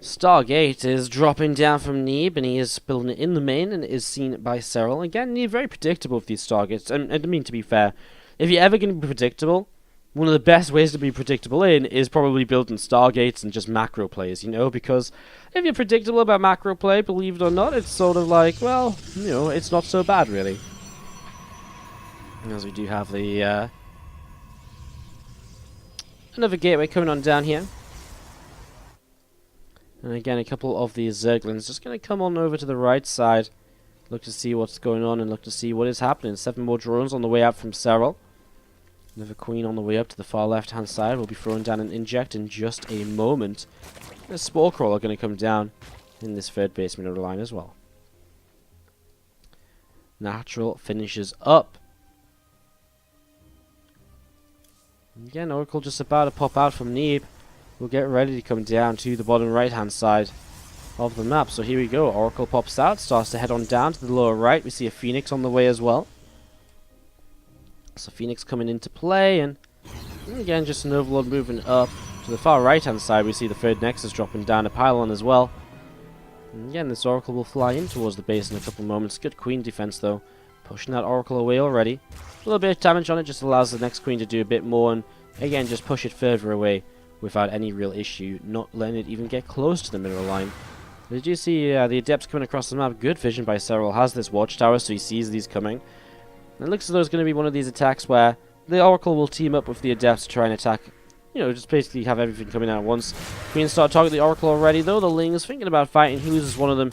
Stargate is dropping down from Neeb, and he is building it in the main, and it is seen by Serral. Again, Neeb very predictable with these Stargates, and I mean, to be fair, if you're ever going to be predictable, one of the best ways to be predictable in is probably building Stargates and just macro plays, you know, because if you're predictable about macro play, believe it or not, it's sort of like, well, you know, it's not so bad, really. As we do have the, another gateway coming on down here. And again, a couple of these Zerglings just going to come on over to the right side. Look to see what's going on and look to see what is happening. 7 more drones on the way out from Serral. Another queen on the way up to the far left-hand side. We'll be throwing down an inject in just a moment. And a Spore Crawler going to come down in this third base middle line as well. Natural finishes up. Again, Oracle just about to pop out from Neeb. We'll get ready to come down to the bottom right-hand side of the map. So here we go. Oracle pops out, starts to head on down to the lower right. We see a Phoenix on the way as well. So Phoenix coming into play, and again, just an Overlord moving up to the far right-hand side. We see the third Nexus dropping down a pylon as well. And again, this Oracle will fly in towards the base in a couple of moments. Good Queen defense, though. Pushing that Oracle away already. A little bit of damage on it just allows the next Queen to do a bit more, and again, just push it further away without any real issue, not letting it even get close to the mineral line. Did you see the Adepts coming across the map? Good vision by Serral. Has this watchtower, so he sees these coming. And it looks as though it's going to be one of these attacks where the Oracle will team up with the Adepts to try and attack, you know, just basically have everything coming out at once. Queen start targeting the Oracle already, though. The Ling is thinking about fighting. He loses one of them,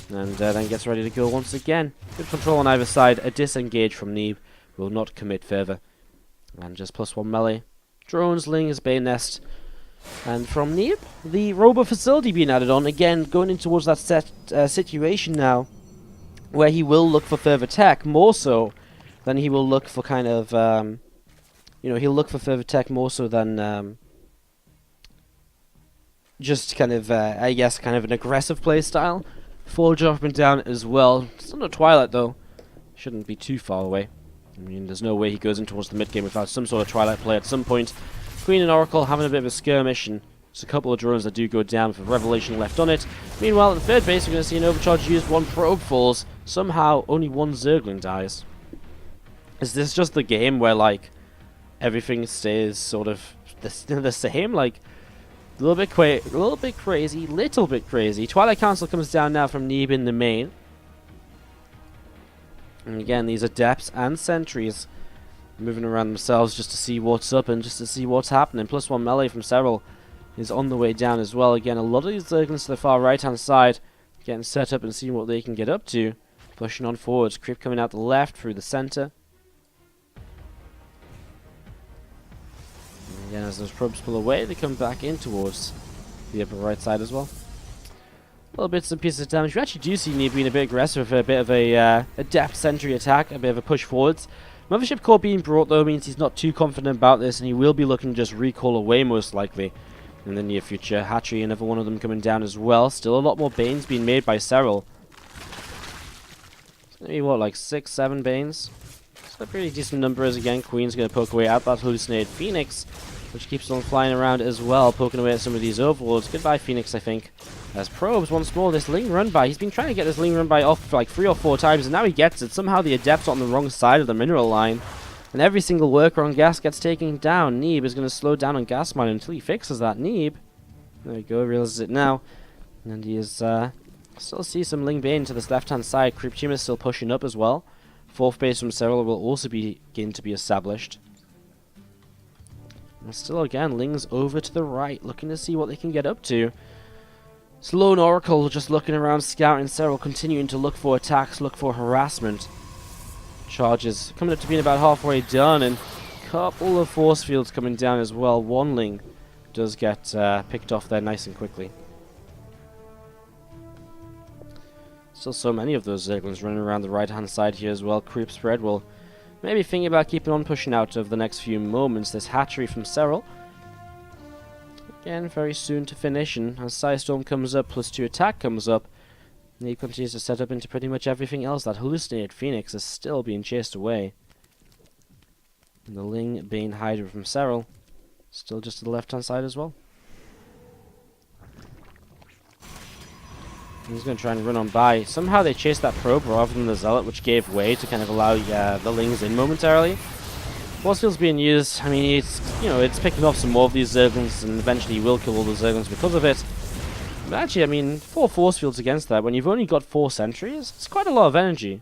and then gets ready to go once again. Good control on either side. A disengage from Neeb. Will not commit further. And just +1 melee. Drones, Ling is Bay Nest. And from Neeb, the Robo Facility being added on, again, going in towards that situation now, where he will look for further tech, more so than he will look for kind of, you know, he'll look for further tech more so than, just kind of, I guess, kind of an aggressive play style. 4 dropping down as well. Still no Twilight, though. Shouldn't be too far away. I mean, there's no way he goes in towards the mid-game without some sort of Twilight play at some point. Queen and Oracle having a bit of a skirmish, and just a couple of drones that do go down with a Revelation left on it. Meanwhile, at the third base, we're going to see an overcharge used, 1 probe falls. Somehow, only 1 Zergling dies. Is this just the game where, like, everything stays sort of the same? Like, a little bit crazy, little bit crazy. Twilight Council comes down now from Neeb in the main. And again, these Adepts and Sentries moving around themselves just to see what's up and just to see what's happening. +1 melee from Serral is on the way down as well. Again, a lot of these Zerglings to the far right-hand side getting set up and seeing what they can get up to. Pushing on forwards. Creep coming out the left through the center. And again, as those probes pull away, they come back in towards the upper right side as well. Little bits and pieces of damage. We actually do see Neeb being a bit aggressive with a bit of a Adept Sentry attack, a bit of a push forwards. Mothership Core being brought, though, means he's not too confident about this, and he will be looking to just recall away, most likely. in the near future. Hatchery, another one of them coming down as well. Still a lot more Banes being made by Serral. It's going to be, what, like 6, 7 Banes? It's a pretty decent number as, again, Queen's going to poke away at that hallucinated Phoenix, which keeps on flying around as well, poking away at some of these overlords. Goodbye, Phoenix, I think. As probes once more, this Ling run by. He's been trying to get this Ling run by off for like 3 or 4 times, and now he gets it. Somehow the Adept's on the wrong side of the mineral line, and every single worker on gas gets taken down. Neeb is going to slow down on gas mine until he fixes that. Neeb, there we go, realizes it now, and he is still see some Ling Bane to this left-hand side. Creep Team is still pushing up as well. 4th base from Serral will also begin to be established. And still again, Ling's over to the right, looking to see what they can get up to. Lone Oracle just looking around, scouting. Serral continuing to look for attacks, look for harassment. Charges coming up to being about halfway done, and a couple of force fields coming down as well. One Ling does get picked off there nice and quickly. Still so many of those Zerglings running around the right-hand side here as well. Creep Spread will maybe think about keeping on pushing out over the next few moments. This hatchery from Serral, again, very soon to finish, and as Psystorm comes up, +2 attack comes up, and he continues to set up into pretty much everything else. That hallucinated Phoenix is still being chased away. And the Ling Bane Hydra from Serral, still just to the left-hand side as well. And he's going to try and run on by. Somehow they chased that probe rather than the Zealot, which gave way to kind of allow the Lings in momentarily. Force field's being used. I mean, it's picking off some more of these Zerglings, and eventually you will kill all the Zerglings because of it. But actually, I mean, 4 force fields against that, when you've only got 4 sentries, it's quite a lot of energy.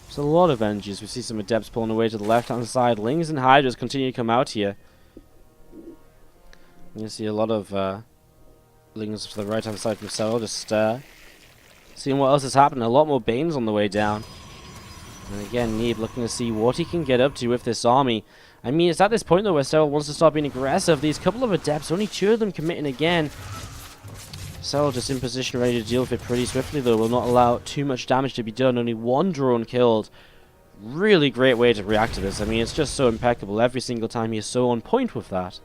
It's a lot of energy as we see some Adepts pulling away to the left-hand side. Lings and Hydras continue to come out here. You see a lot of Lings to the right-hand side from Serral, just seeing what else is happening. A lot more Banes on the way down. And again, Neeb looking to see what he can get up to with this army. I mean, it's at this point, though, where Serral wants to start being aggressive. These couple of Adepts, only 2 of them committing again. Serral just in position, ready to deal with it pretty swiftly, though. Will not allow too much damage to be done. Only 1 drone killed. Really great way to react to this. I mean, it's just so impeccable. Every single time he is so on point with that.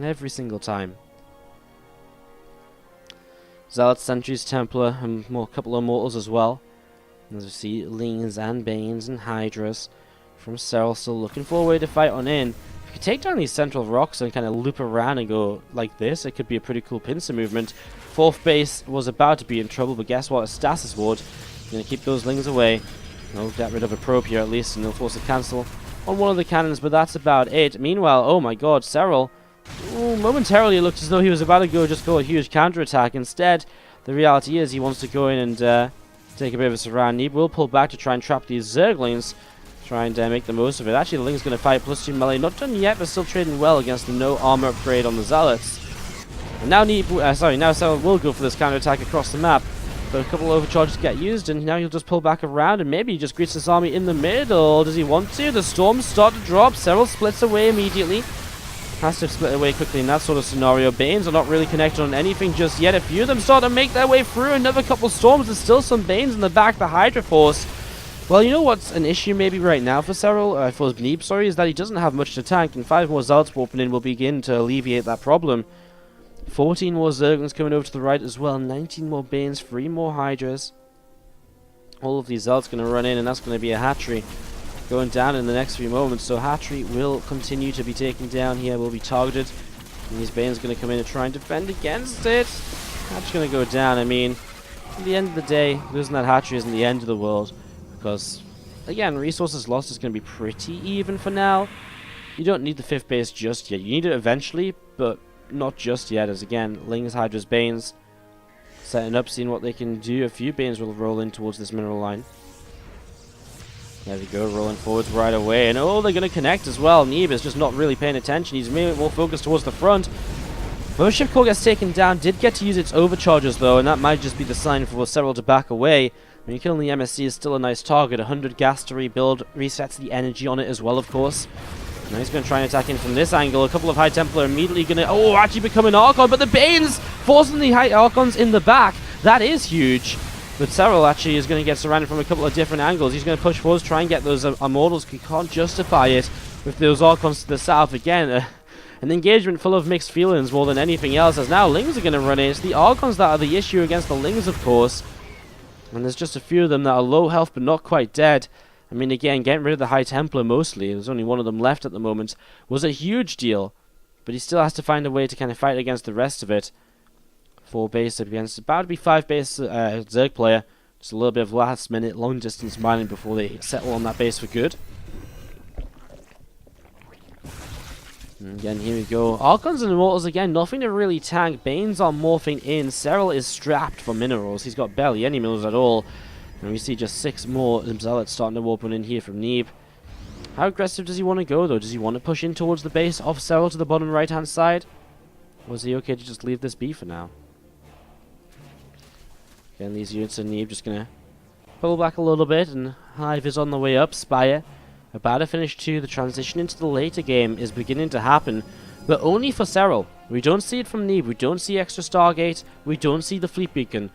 Every single time. Zealots, Sentries, Templar, and a couple of Mortals as well. As we see, Lings and Banes and Hydras from Serral still looking for a way to fight on in. If you could take down these central rocks and kind of loop around and go like this, it could be a pretty cool pincer movement. 4th base was about to be in trouble, but guess what? A Stasis Ward. Going to keep those Lings away. They'll get rid of a probe here at least, and they'll force a cancel on one of the cannons, but that's about it. Meanwhile, oh my god, Serral, momentarily it looked as though he was about to just go a huge counterattack. Instead, the reality is he wants to go in and take a bit of a surround. Neeb will pull back to try and trap these Zerglings, try and make the most of it. Actually, the Ling's going to fight +2 melee. Not done yet, but still trading well against the no armor upgrade on the Zealots. And now now Serral will go for this counterattack across the map. But a couple of overcharges get used, and now he'll just pull back around, and maybe he just greets this army in the middle. Does he want to? The storms start to drop. Serral splits away immediately. Has to split away quickly in that sort of scenario. Banes are not really connected on anything just yet. A few of them start to make their way through. Another couple storms. There's still some Banes in the back. The Hydra Force. Well, you know what's an issue maybe right now for Serral, for Neeb, sorry, is that he doesn't have much to tank, and 5 more Zealots warping in will begin to alleviate that problem. 14 more Zerglings coming over to the right as well. 19 more Banes, 3 more Hydras. All of these Zealots going to run in, and that's going to be a hatchery going down in the next few moments. So hatchery will continue to be taken down here, will be targeted. And these Banes going to come in and try and defend against it. Hatchery's going to go down. I mean, at the end of the day, losing that hatchery isn't the end of the world. Because, again, resources lost is going to be pretty even for now. You don't need the 5th base just yet. You need it eventually, but not just yet. As again, Lings, Hydras, Banes setting up, seeing what they can do. A few Banes will roll in towards this mineral line. There we go, rolling forwards right away. And oh, they're going to connect as well. Neeb is just not really paying attention. He's maybe more focused towards the front. When Ship Core gets taken down, did get to use its overcharges though, and that might just be the sign for Serral to back away. When you're killing the MSC is still a nice target. 100 gas to rebuild, resets the energy on it as well, of course. Now he's going to try and attack in from this angle. A couple of High Templar immediately going to, actually become an Archon, but the Banes forcing the High Archons in the back. That is huge. But Serral actually is going to get surrounded from a couple of different angles. He's going to push forwards, try and get those Immortals. He can't justify it. with those Archons to the south again. An engagement full of mixed feelings more than anything else, as now Lings are going to run in. It's the Archons that are the issue against the Lings, of course. And there's just a few of them that are low health but not quite dead. I mean, again, getting rid of the High Templar mostly, there's only one of them left at the moment, was a huge deal. But he still has to find a way to kind of fight against the rest of it. 4 base against about to be 5 base Zerg player. Just a little bit of last minute long distance mining before they settle on that base for good. And again, here we go. Archons and Immortals again, nothing to really tank. Banes are morphing in. Serral is strapped for minerals. He's got barely any minerals at all. And we see just 6 more Zealots starting to open in here from Neeb. How aggressive does he want to go though? Does he want to push in towards the base of Serral to the bottom right hand side? Or is he okay to just leave this be for now? Again, these units of Neeb just going to pull back a little bit, and Hive is on the way up. Spire about to finish too. The transition into the later game is beginning to happen, but only for Serral. We don't see it from Neeb. We don't see extra Stargate. We don't see the Fleet Beacon.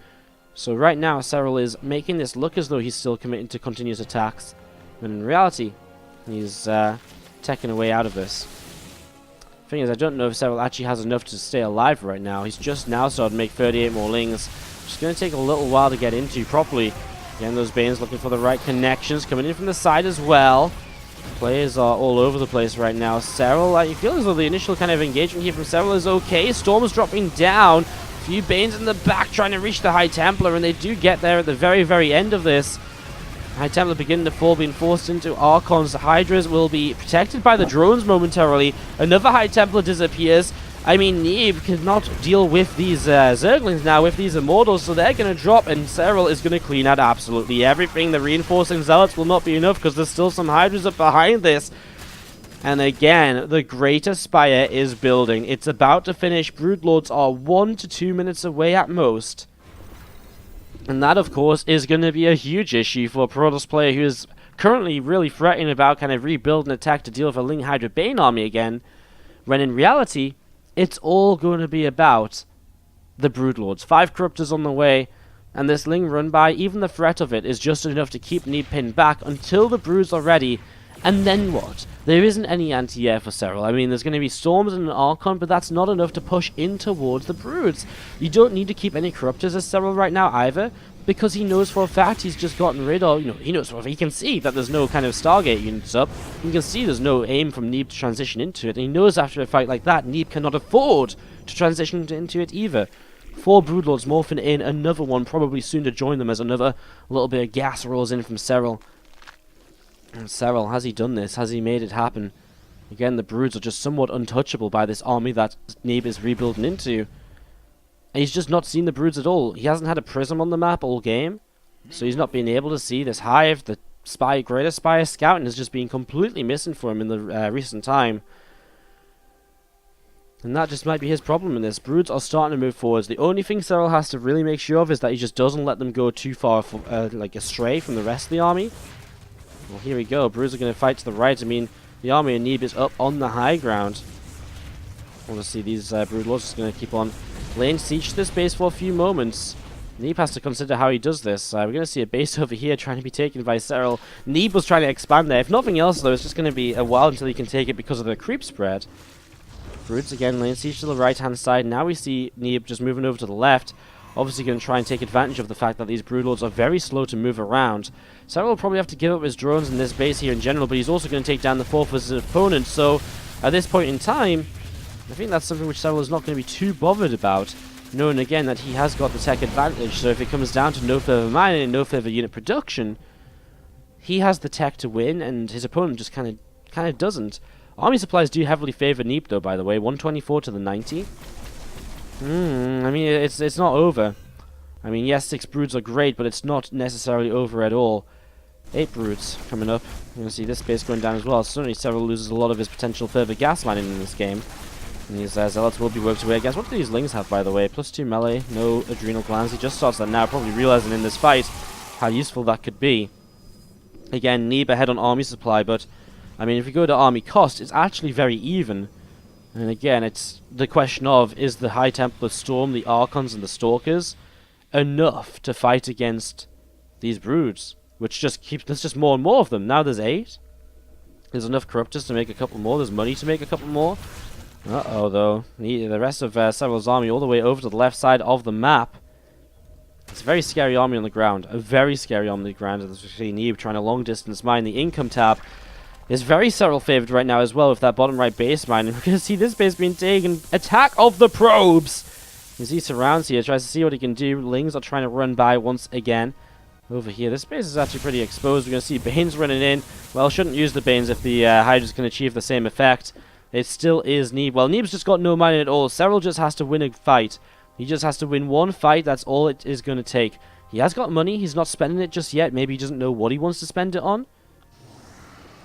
So right now, Serral is making this look as though he's still committing to continuous attacks, when in reality, he's taking a way out of this. Thing is, I don't know if Serral actually has enough to stay alive right now. He's just now started to make 38 more Lings. It's going to take a little while to get into properly. Again, those Banes looking for the right connections, coming in from the side as well. Players are all over the place right now. Serral, I feel as though the initial kind of engagement here from Serral is okay. Storm is dropping down. A few Banes in the back trying to reach the High Templar, and they do get there at the very, very end of this. High Templar beginning to fall, being forced into Archons. The Hydras will be protected by the drones momentarily. Another High Templar disappears. I mean, Neeb cannot deal with these Zerglings now, with these Immortals, so they're going to drop, and Serral is going to clean out absolutely everything. The reinforcing Zealots will not be enough, because there's still some Hydras up behind this. And again, the Greater Spire is building. It's about to finish. Broodlords are 1 to 2 minutes away at most. And that, of course, is going to be a huge issue for a Protoss player who is currently really fretting about kind of rebuild and attack to deal with a Ling Hydra Bane army again, when in reality, it's all going to be about the Broodlords. 5 Corruptors on the way, and this Ling run by, even the threat of it is just enough to keep Neeb pinned back until the Broods are ready. And then what? There isn't any anti-air for Serral. I mean, there's going to be Storms and an Archon, but that's not enough to push in towards the Broods. You don't need to keep any Corruptors as Serral right now either, because he knows for a fact he's just gotten rid of, he knows for a fact, he can see that there's no kind of Stargate units up. You can see there's no aim from Neeb to transition into it, and he knows after a fight like that, Neeb cannot afford to transition into it either. 4 Broodlords morphing in, another one probably soon to join them as another little bit of gas rolls in from Serral. And Serral, has he done this? Has he made it happen? Again, the Broods are just somewhat untouchable by this army that Neeb is rebuilding into. And he's just not seen the Broods at all. He hasn't had a prism on the map all game, so he's not been able to see this Hive. The Greater Spire scouting has just been completely missing for him in the recent time. And that just might be his problem in this. Broods are starting to move forwards. The only thing Serral has to really make sure of is that he just doesn't let them go too far astray from the rest of the army. Well, here we go. Broods are going to fight to the right. I mean, the army of Neeb is up on the high ground. Obviously, these Broodlords are just going to keep on laying siege to this base for a few moments. Neeb has to consider how he does this. We're going to see a base over here trying to be taken by Serral. Neeb was trying to expand there. If nothing else, though, it's just going to be a while until he can take it because of the creep spread. Broods again laying siege to the right-hand side. Now we see Neeb just moving over to the left. Obviously going to try and take advantage of the fact that these Broodlords are very slow to move around. Serral will probably have to give up his drones in this base here in general, but he's also going to take down the 4th as his opponent. So, at this point in time, I think that's something which Serral is not going to be too bothered about, knowing again that he has got the tech advantage. So if it comes down to no further mining and no further unit production, he has the tech to win, and his opponent just kind of doesn't. Army supplies do heavily favor Neeb, though, by the way. 124 to the 90. I mean, it's not over. I mean, yes, 6 Broods are great, but it's not necessarily over at all. 8 Broods coming up. You're going to see this base going down as well. Certainly, Serral loses a lot of his potential further gas mining in this game. And these Zealots will be worked away. Guess what do these Lings have, by the way? +2 melee, no adrenal glands. He just starts that now, probably realizing in this fight how useful that could be. Again, Neeb ahead on army supply, but I mean, if we go to army cost, it's actually very even. And again, it's the question of, is the High Templar Storm, the Archons, and the Stalkers enough to fight against these Broods? Which just keeps, there's just more and more of them. Now there's 8. There's enough Corruptors to make a couple more. There's money to make a couple more. Uh-oh, though. The rest of Serral's army all the way over to the left side of the map. It's a very scary army on the ground. A very scary army on the ground. Especially Neeb trying to long-distance mine. The income tab is very Serral favored right now as well with that bottom right base mine. And we're going to see this base being taken. Attack of the probes! As he surrounds here, tries to see what he can do. Lings are trying to run by once again. Over here, this base is actually pretty exposed. We're going to see Banes running in. Well, shouldn't use the Banes if the Hydras can achieve the same effect. It still is Neeb. Well, Neeb's just got no mining at all. Serral just has to win a fight. He just has to win one fight. That's all it is going to take. He has got money. He's not spending it just yet. Maybe he doesn't know what he wants to spend it on.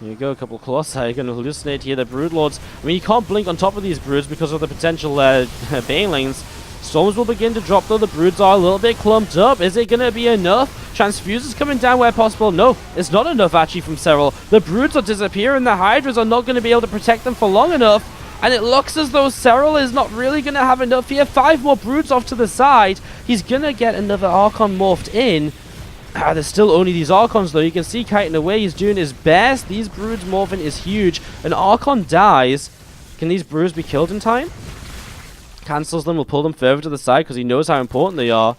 Here you go. A couple of Colossi. You're going to hallucinate here. The Broodlords. I mean, you can't blink on top of these Broods because of the potential Banelings. Storms will begin to drop, though. The Broods are a little bit clumped up. Is it going to be enough? Transfusers coming down where possible. No, it's not enough, actually, from Serral. The Broods are disappearing. The Hydras are not going to be able to protect them for long enough. And it looks as though Serral is not really going to have enough here. 5 more Broods off to the side. He's going to get another Archon morphed in. There's still only these Archons, though. You can see kiting away. He's doing his best. These Broods morphing is huge. An Archon dies. Can these Broods be killed in time? Cancels them, will pull them further to the side because he knows how important they are.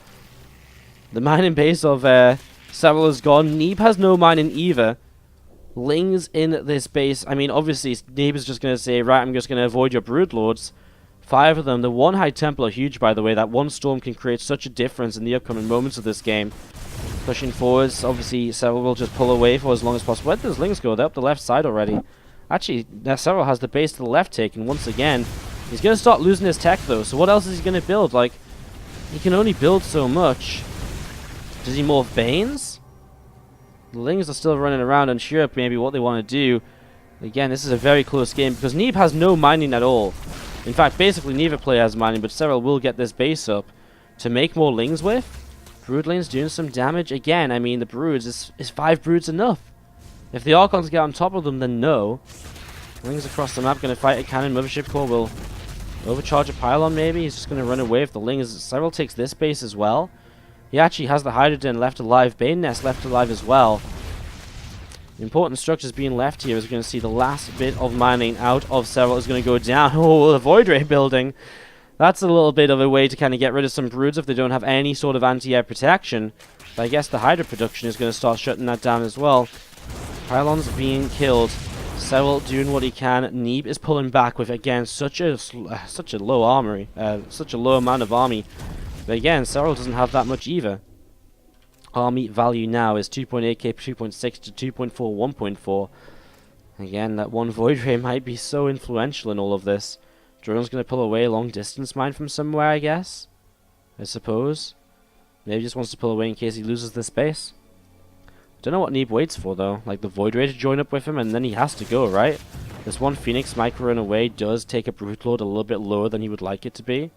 The mining base of Serral is gone. Neeb has no mining either. Lings in this base. I mean, obviously, Neeb is just going to say, right, I'm just going to avoid your Broodlords. 5 of them. The 1 High Temple are huge, by the way. That 1 Storm can create such a difference in the upcoming moments of this game. Pushing forwards. Obviously, Serral will just pull away for as long as possible. Where did those Lings go? They're up the left side already. Actually, Serral has the base to the left taken once again. He's going to start losing his tech, though. So what else is he going to build? Like, he can only build so much. Does he morph Banes? The Lings are still running around, unsure of maybe what they want to do. Again, this is a very close game because Neeb has no mining at all. In fact, basically neither player has mining, but Serral will get this base up to make more Lings with. Broodlings doing some damage. Again, I mean, the Broods, is 5 Broods enough? If the Archons get on top of them, then no. Lings across the map, going to fight a cannon. Mothership Core will overcharge a pylon, maybe. He's just going to run away if the Lings. Serral takes this base as well. He actually has the Hydrogen left alive. Bane Nest left alive as well. The important structures being left here is we're going to see the last bit of mining out of Serral is going to go down. Oh, the Void Ray building. That's a little bit of a way to kind of get rid of some Broods if they don't have any sort of anti-air protection. But I guess the Hydra production is going to start shutting that down as well. Pylons being killed. Serral doing what he can. Neeb is pulling back with, again, such a low armory. Such a low amount of army. But again, Serral doesn't have that much either. Army value now is 2.8k, 2.6 to 2.4, 1.4. Again, that 1 Void Ray might be so influential in all of this. Drone's going to pull away long distance mine from somewhere, I guess. I suppose. Maybe he just wants to pull away in case he loses this base. Don't know what Neeb waits for, though. Like, the Void Ray to join up with him, and then he has to go, right? This 1 Phoenix micro run away does take a Broodlord a little bit lower than he would like it to be.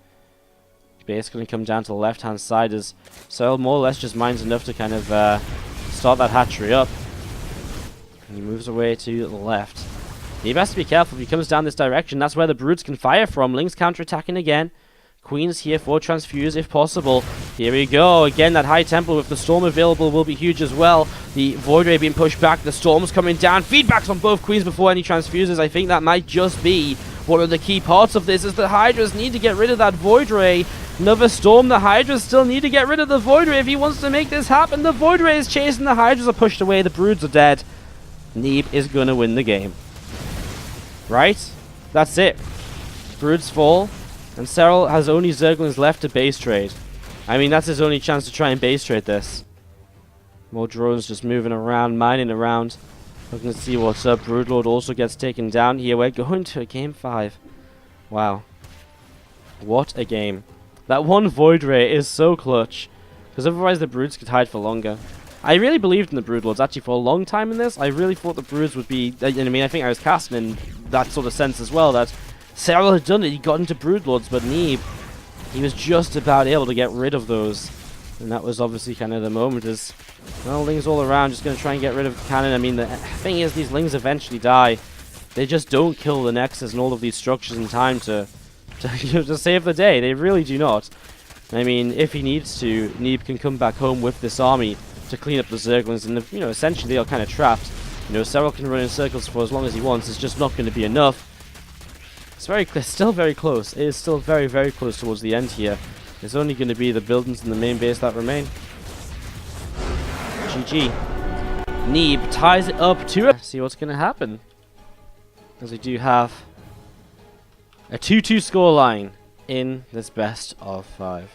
Base going to come down to the left-hand side as Serral more or less just mines enough to kind of start that hatchery up. And he moves away to the left. Neeb has to be careful if he comes down this direction. That's where the Broods can fire from. Lings counter-attacking again. Queen's here for transfuse if possible. Here we go. Again, that High Temple with the Storm available will be huge as well. The Void Ray being pushed back. The Storm's coming down. Feedbacks on both Queens before any transfuses. I think that might just be one of the key parts of this is the Hydras need to get rid of that Void Ray. Another Storm. The Hydras still need to get rid of the Void Ray if he wants to make this happen. The Void Ray is chasing. The Hydras are pushed away. The Broods are dead. Neeb is going to win the game. Right? That's it. Broods fall. And Serral has only Zerglings left to base trade. I mean, that's his only chance to try and base trade this. More drones just moving around, mining around. Looking to see what's up. Broodlord also gets taken down here. We're going to a game 5. Wow. What a game. That 1 Void Ray is so clutch. Because otherwise the Broods could hide for longer. I really believed in the Broodlords actually for a long time in this. I really thought the Broods would be... I mean, I think I was casting in that sort of sense as well. That Serral had done it. He got into Broodlords, but Neeb, he was just about able to get rid of those. And that was obviously kind of the moment as... Well, Lings all around, just going to try and get rid of the cannon. I mean, the thing is, these Lings eventually die. They just don't kill the Nexus and all of these structures in time to save the day. They really do not. I mean, if he needs to, Neeb can come back home with this army to clean up the Zerglings. And, you know, essentially they are kind of trapped. You know, Serral can run in circles for as long as he wants. It's just not going to be enough. It's still very close. It is still very, very close towards the end here. It's only going to be the buildings in the main base that remain. GG. Neeb ties it up to it. See what's going to happen. As we do have a 2-2 scoreline in this best of 5.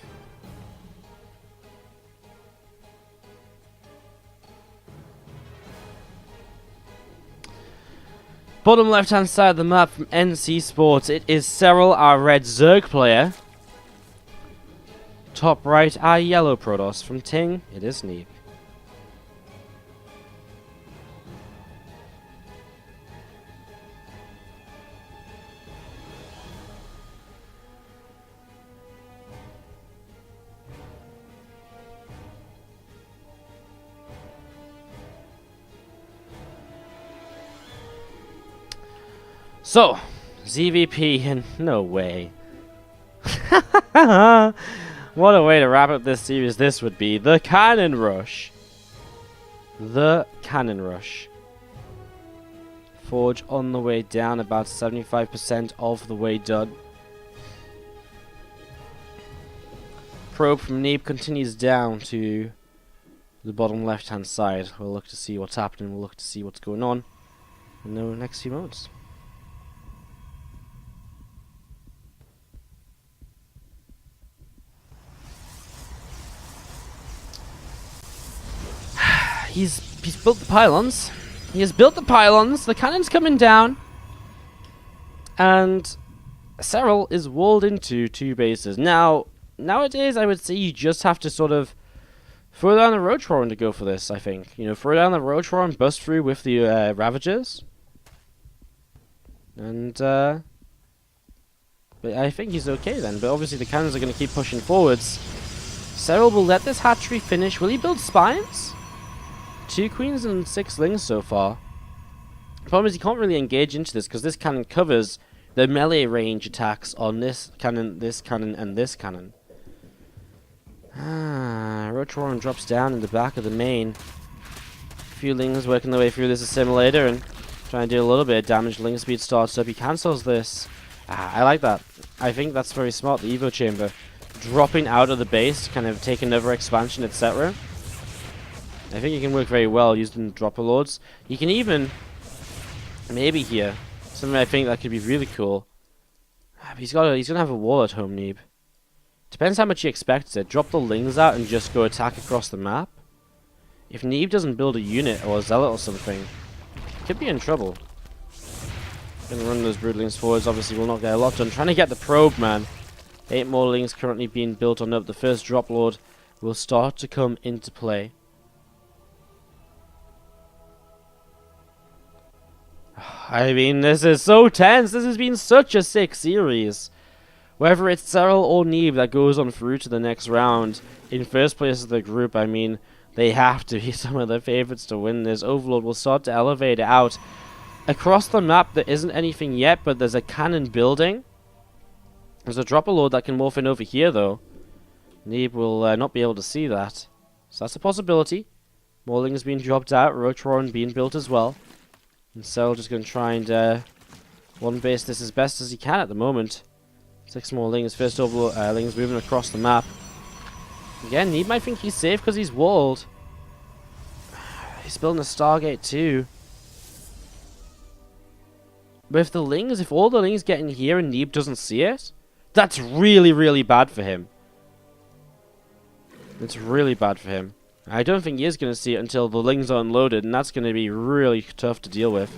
Bottom left hand side of the map from NC Sports, it is Serral, our red Zerg player. Top right, our yellow Protoss. From Ting, it is Neeb. So, ZVP, and no way. What a way to wrap up this series this would be. The Cannon Rush. The Cannon Rush. Forge on the way down, about 75% of the way done. Probe from Neeb continues down to the bottom left hand side. We'll look to see what's happening, we'll look to see what's going on in the next few moments. He's built the pylons. He has built the pylons. The cannon's coming down. And Serral is walled into 2 bases. Now, nowadays, I would say you just have to sort of throw down the Roachroar to go for this, I think. You know, throw down the Roachroar and bust through with the Ravagers. And, but I think he's okay then. But obviously the cannons are going to keep pushing forwards. Serral will let this hatchery finish. Will he build spines? 2 queens and 6 lings so far. The problem is he can't really engage into this because this cannon covers the melee range attacks on this cannon, and this cannon. Roachroar drops down in the back of the main. A few lings working their way through this assimilator and trying to do a little bit of damage. Ling speed starts up. He cancels this. I like that. I think that's very smart. The Evo Chamber dropping out of the base, kind of take another expansion, etc. I think it can work very well using dropper lords. You can even, maybe here, something I think that could be really cool. He's gonna have a wall at home, Neeb. Depends how much he expects it. Drop the lings out and just go attack across the map. If Neeb doesn't build a unit or a zealot or something, could be in trouble. Gonna run those broodlings forwards. Obviously, will not get a lot done. Trying to get the probe, man. 8 more lings currently being built on up. The first drop lord will start to come into play. I mean, this is so tense. This has been such a sick series. Whether it's Serral or Neeb that goes on through to the next round, in first place of the group, I mean, they have to be some of the favorites to win this. Overlord will start to elevate it out. Across the map, there isn't anything yet, but there's a cannon building. There's a dropper lord that can morph in over here, though. Neeb will not be able to see that. So that's a possibility. Morling is being dropped out. Roachroar being built as well. And Serral just going to try and one base this as best as he can at the moment. 6 more lings. First overlord lings moving across the map. Again, Neeb might think he's safe because he's walled. He's building a Stargate too. But if the lings, if all the lings get in here and Neeb doesn't see it, that's really, really bad for him. It's really bad for him. I don't think he is going to see it until the lings are unloaded, and that's going to be really tough to deal with.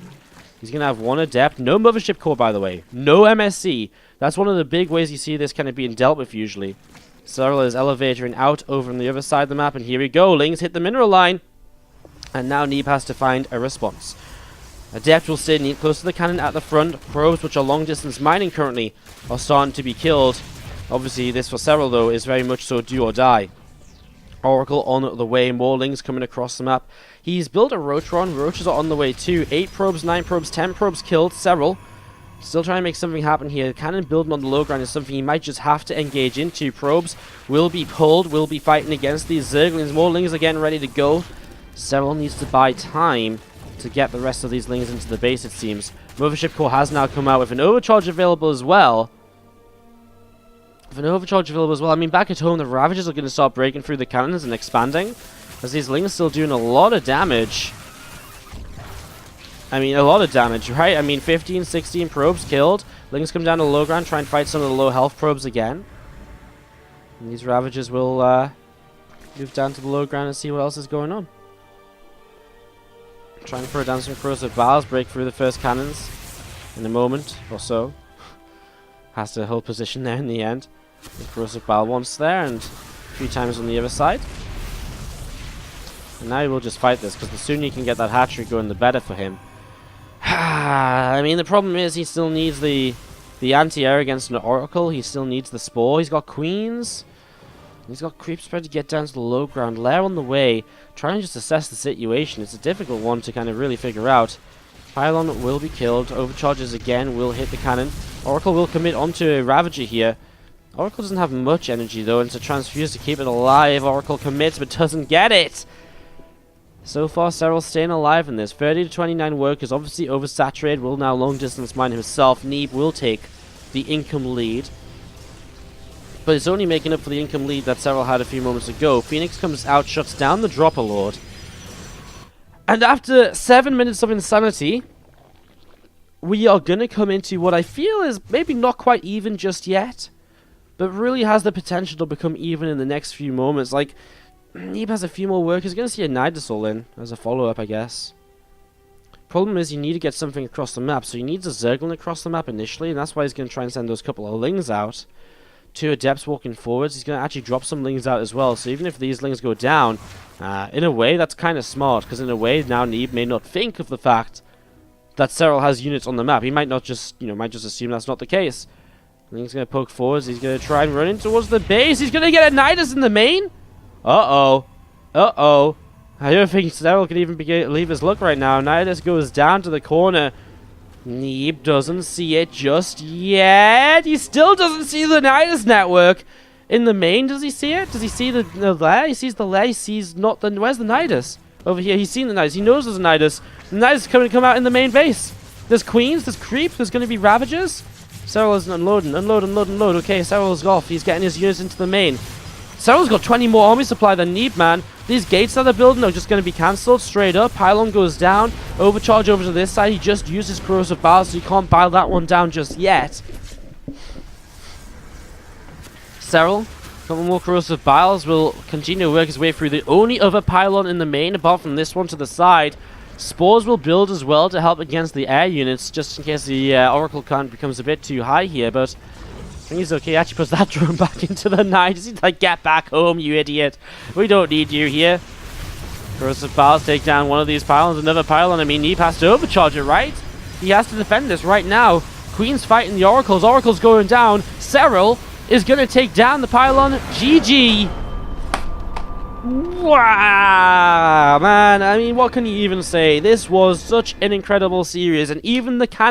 He's going to have 1 adept. No mothership core, by the way. No MSC. That's one of the big ways you see this kind of being dealt with usually. Serral is elevatoring out over on the other side of the map, and here we go. Lings hit the mineral line. And now Neeb has to find a response. Adept will stay neat close to the cannon at the front. Probes, which are long distance mining currently, are starting to be killed. Obviously, this for Serral, though, is very much so do or die. Oracle on the way, more lings coming across the map. He's built a Roachron. Roaches are on the way too. 8 probes, 9 probes, 10 probes killed. Serral still trying to make something happen here. Cannon building on the low ground is something he might just have to engage into. Probes will be pulled, will be fighting against these Zerglings. More lings are getting ready to go. Serral needs to buy time. to get the rest of these Lings into the base, it seems. Mothership Core has now come out with an overcharge available as well. I mean, back at home, the Ravagers are going to start breaking through the cannons and expanding, as these Lings are still doing a lot of damage. I mean, a lot of damage, right? I mean, 15, 16 probes killed. Lings come down to low ground, try and fight some of the low health probes again. And these Ravagers will move down to the low ground and see what else is going on. Trying to throw down some corrosive bars, break through the first cannons in a moment or so. Has to hold position there in the end. The corrosive bile once there and a few times on the other side. And now he will just fight this, because the sooner you can get that hatchery going, the better for him. I mean, the problem is he still needs the anti-air against an Oracle. He still needs the Spore. He's got Queens. He's got creep spread to get down to the low ground. Lair on the way. Trying to just assess the situation. It's a difficult one to kind of really figure out. Pylon will be killed. Overcharges again will hit the cannon. Oracle will commit onto a Ravager here. Oracle doesn't have much energy though, and to transfuse to keep it alive. Oracle commits but doesn't get it. So far, Serral staying alive in this. 30 to 29 workers, obviously oversaturated. Will now long distance mine himself. Neeb will take the income lead. But it's only making up for the income lead that Serral had a few moments ago. Phoenix comes out, shuts down the Dropper Lord. And after 7 minutes of insanity, we are going to come into what I feel is maybe not quite even just yet, but really has the potential to become even in the next few moments. Like, Neeb has a few more workers. Going to see a Nidusol in as a follow-up, I guess. Problem is, you need to get something across the map, so he needs a Zerglin across the map initially, and that's why he's going to try and send those couple of Lings out. 2 Adepts walking forwards. He's going to actually drop some Lings out as well, so even if these Lings go down, in a way, that's kind of smart, because in a way, now Neeb may not think of the fact that Serral has units on the map. He might not just, might just assume that's not the case. He's going to poke forwards. He's going to try and run in towards the base. He's going to get a Nidus in the main. Uh-oh. Uh-oh. I don't think Serral could even leave his look right now. Nidus goes down to the corner. Neeb doesn't see it just yet. He still doesn't see the Nidus network. In the main, does he see it? Does he see the lair? He sees the lair. He sees not the... Where's the Nidus? Over here. He's seen the Nidus. He knows there's a Nidus. The Nidus is going to come out in the main base. There's Queens. There's Creep. There's going to be Ravagers. Serral is unloading. Unload. Okay, Serral's off. He's getting his units into the main. Serral's got 20 more army supply than Neeb, man. These gates that they're building are just going to be cancelled straight up. Pylon goes down. Overcharge over to this side. He just uses corrosive bile, so he can't bile that one down just yet. Serral, a couple more corrosive biles, will continue to work his way through the only other pylon in the main, apart from this one to the side. Spores will build as well to help against the air units, just in case the Oracle count becomes a bit too high here, but I think he's okay. He actually puts that drone back into the night. He's like, get back home, you idiot. We don't need you here. Corrosive biles take down one of these pylons, another pylon. I mean, Neeb has to overcharge it, right? He has to defend this right now. Queen's fighting the Oracles. Oracle's going down. Serral is going to take down the pylon. GG. Wow, man. I mean, what can you even say? This was such an incredible series, and even the cannon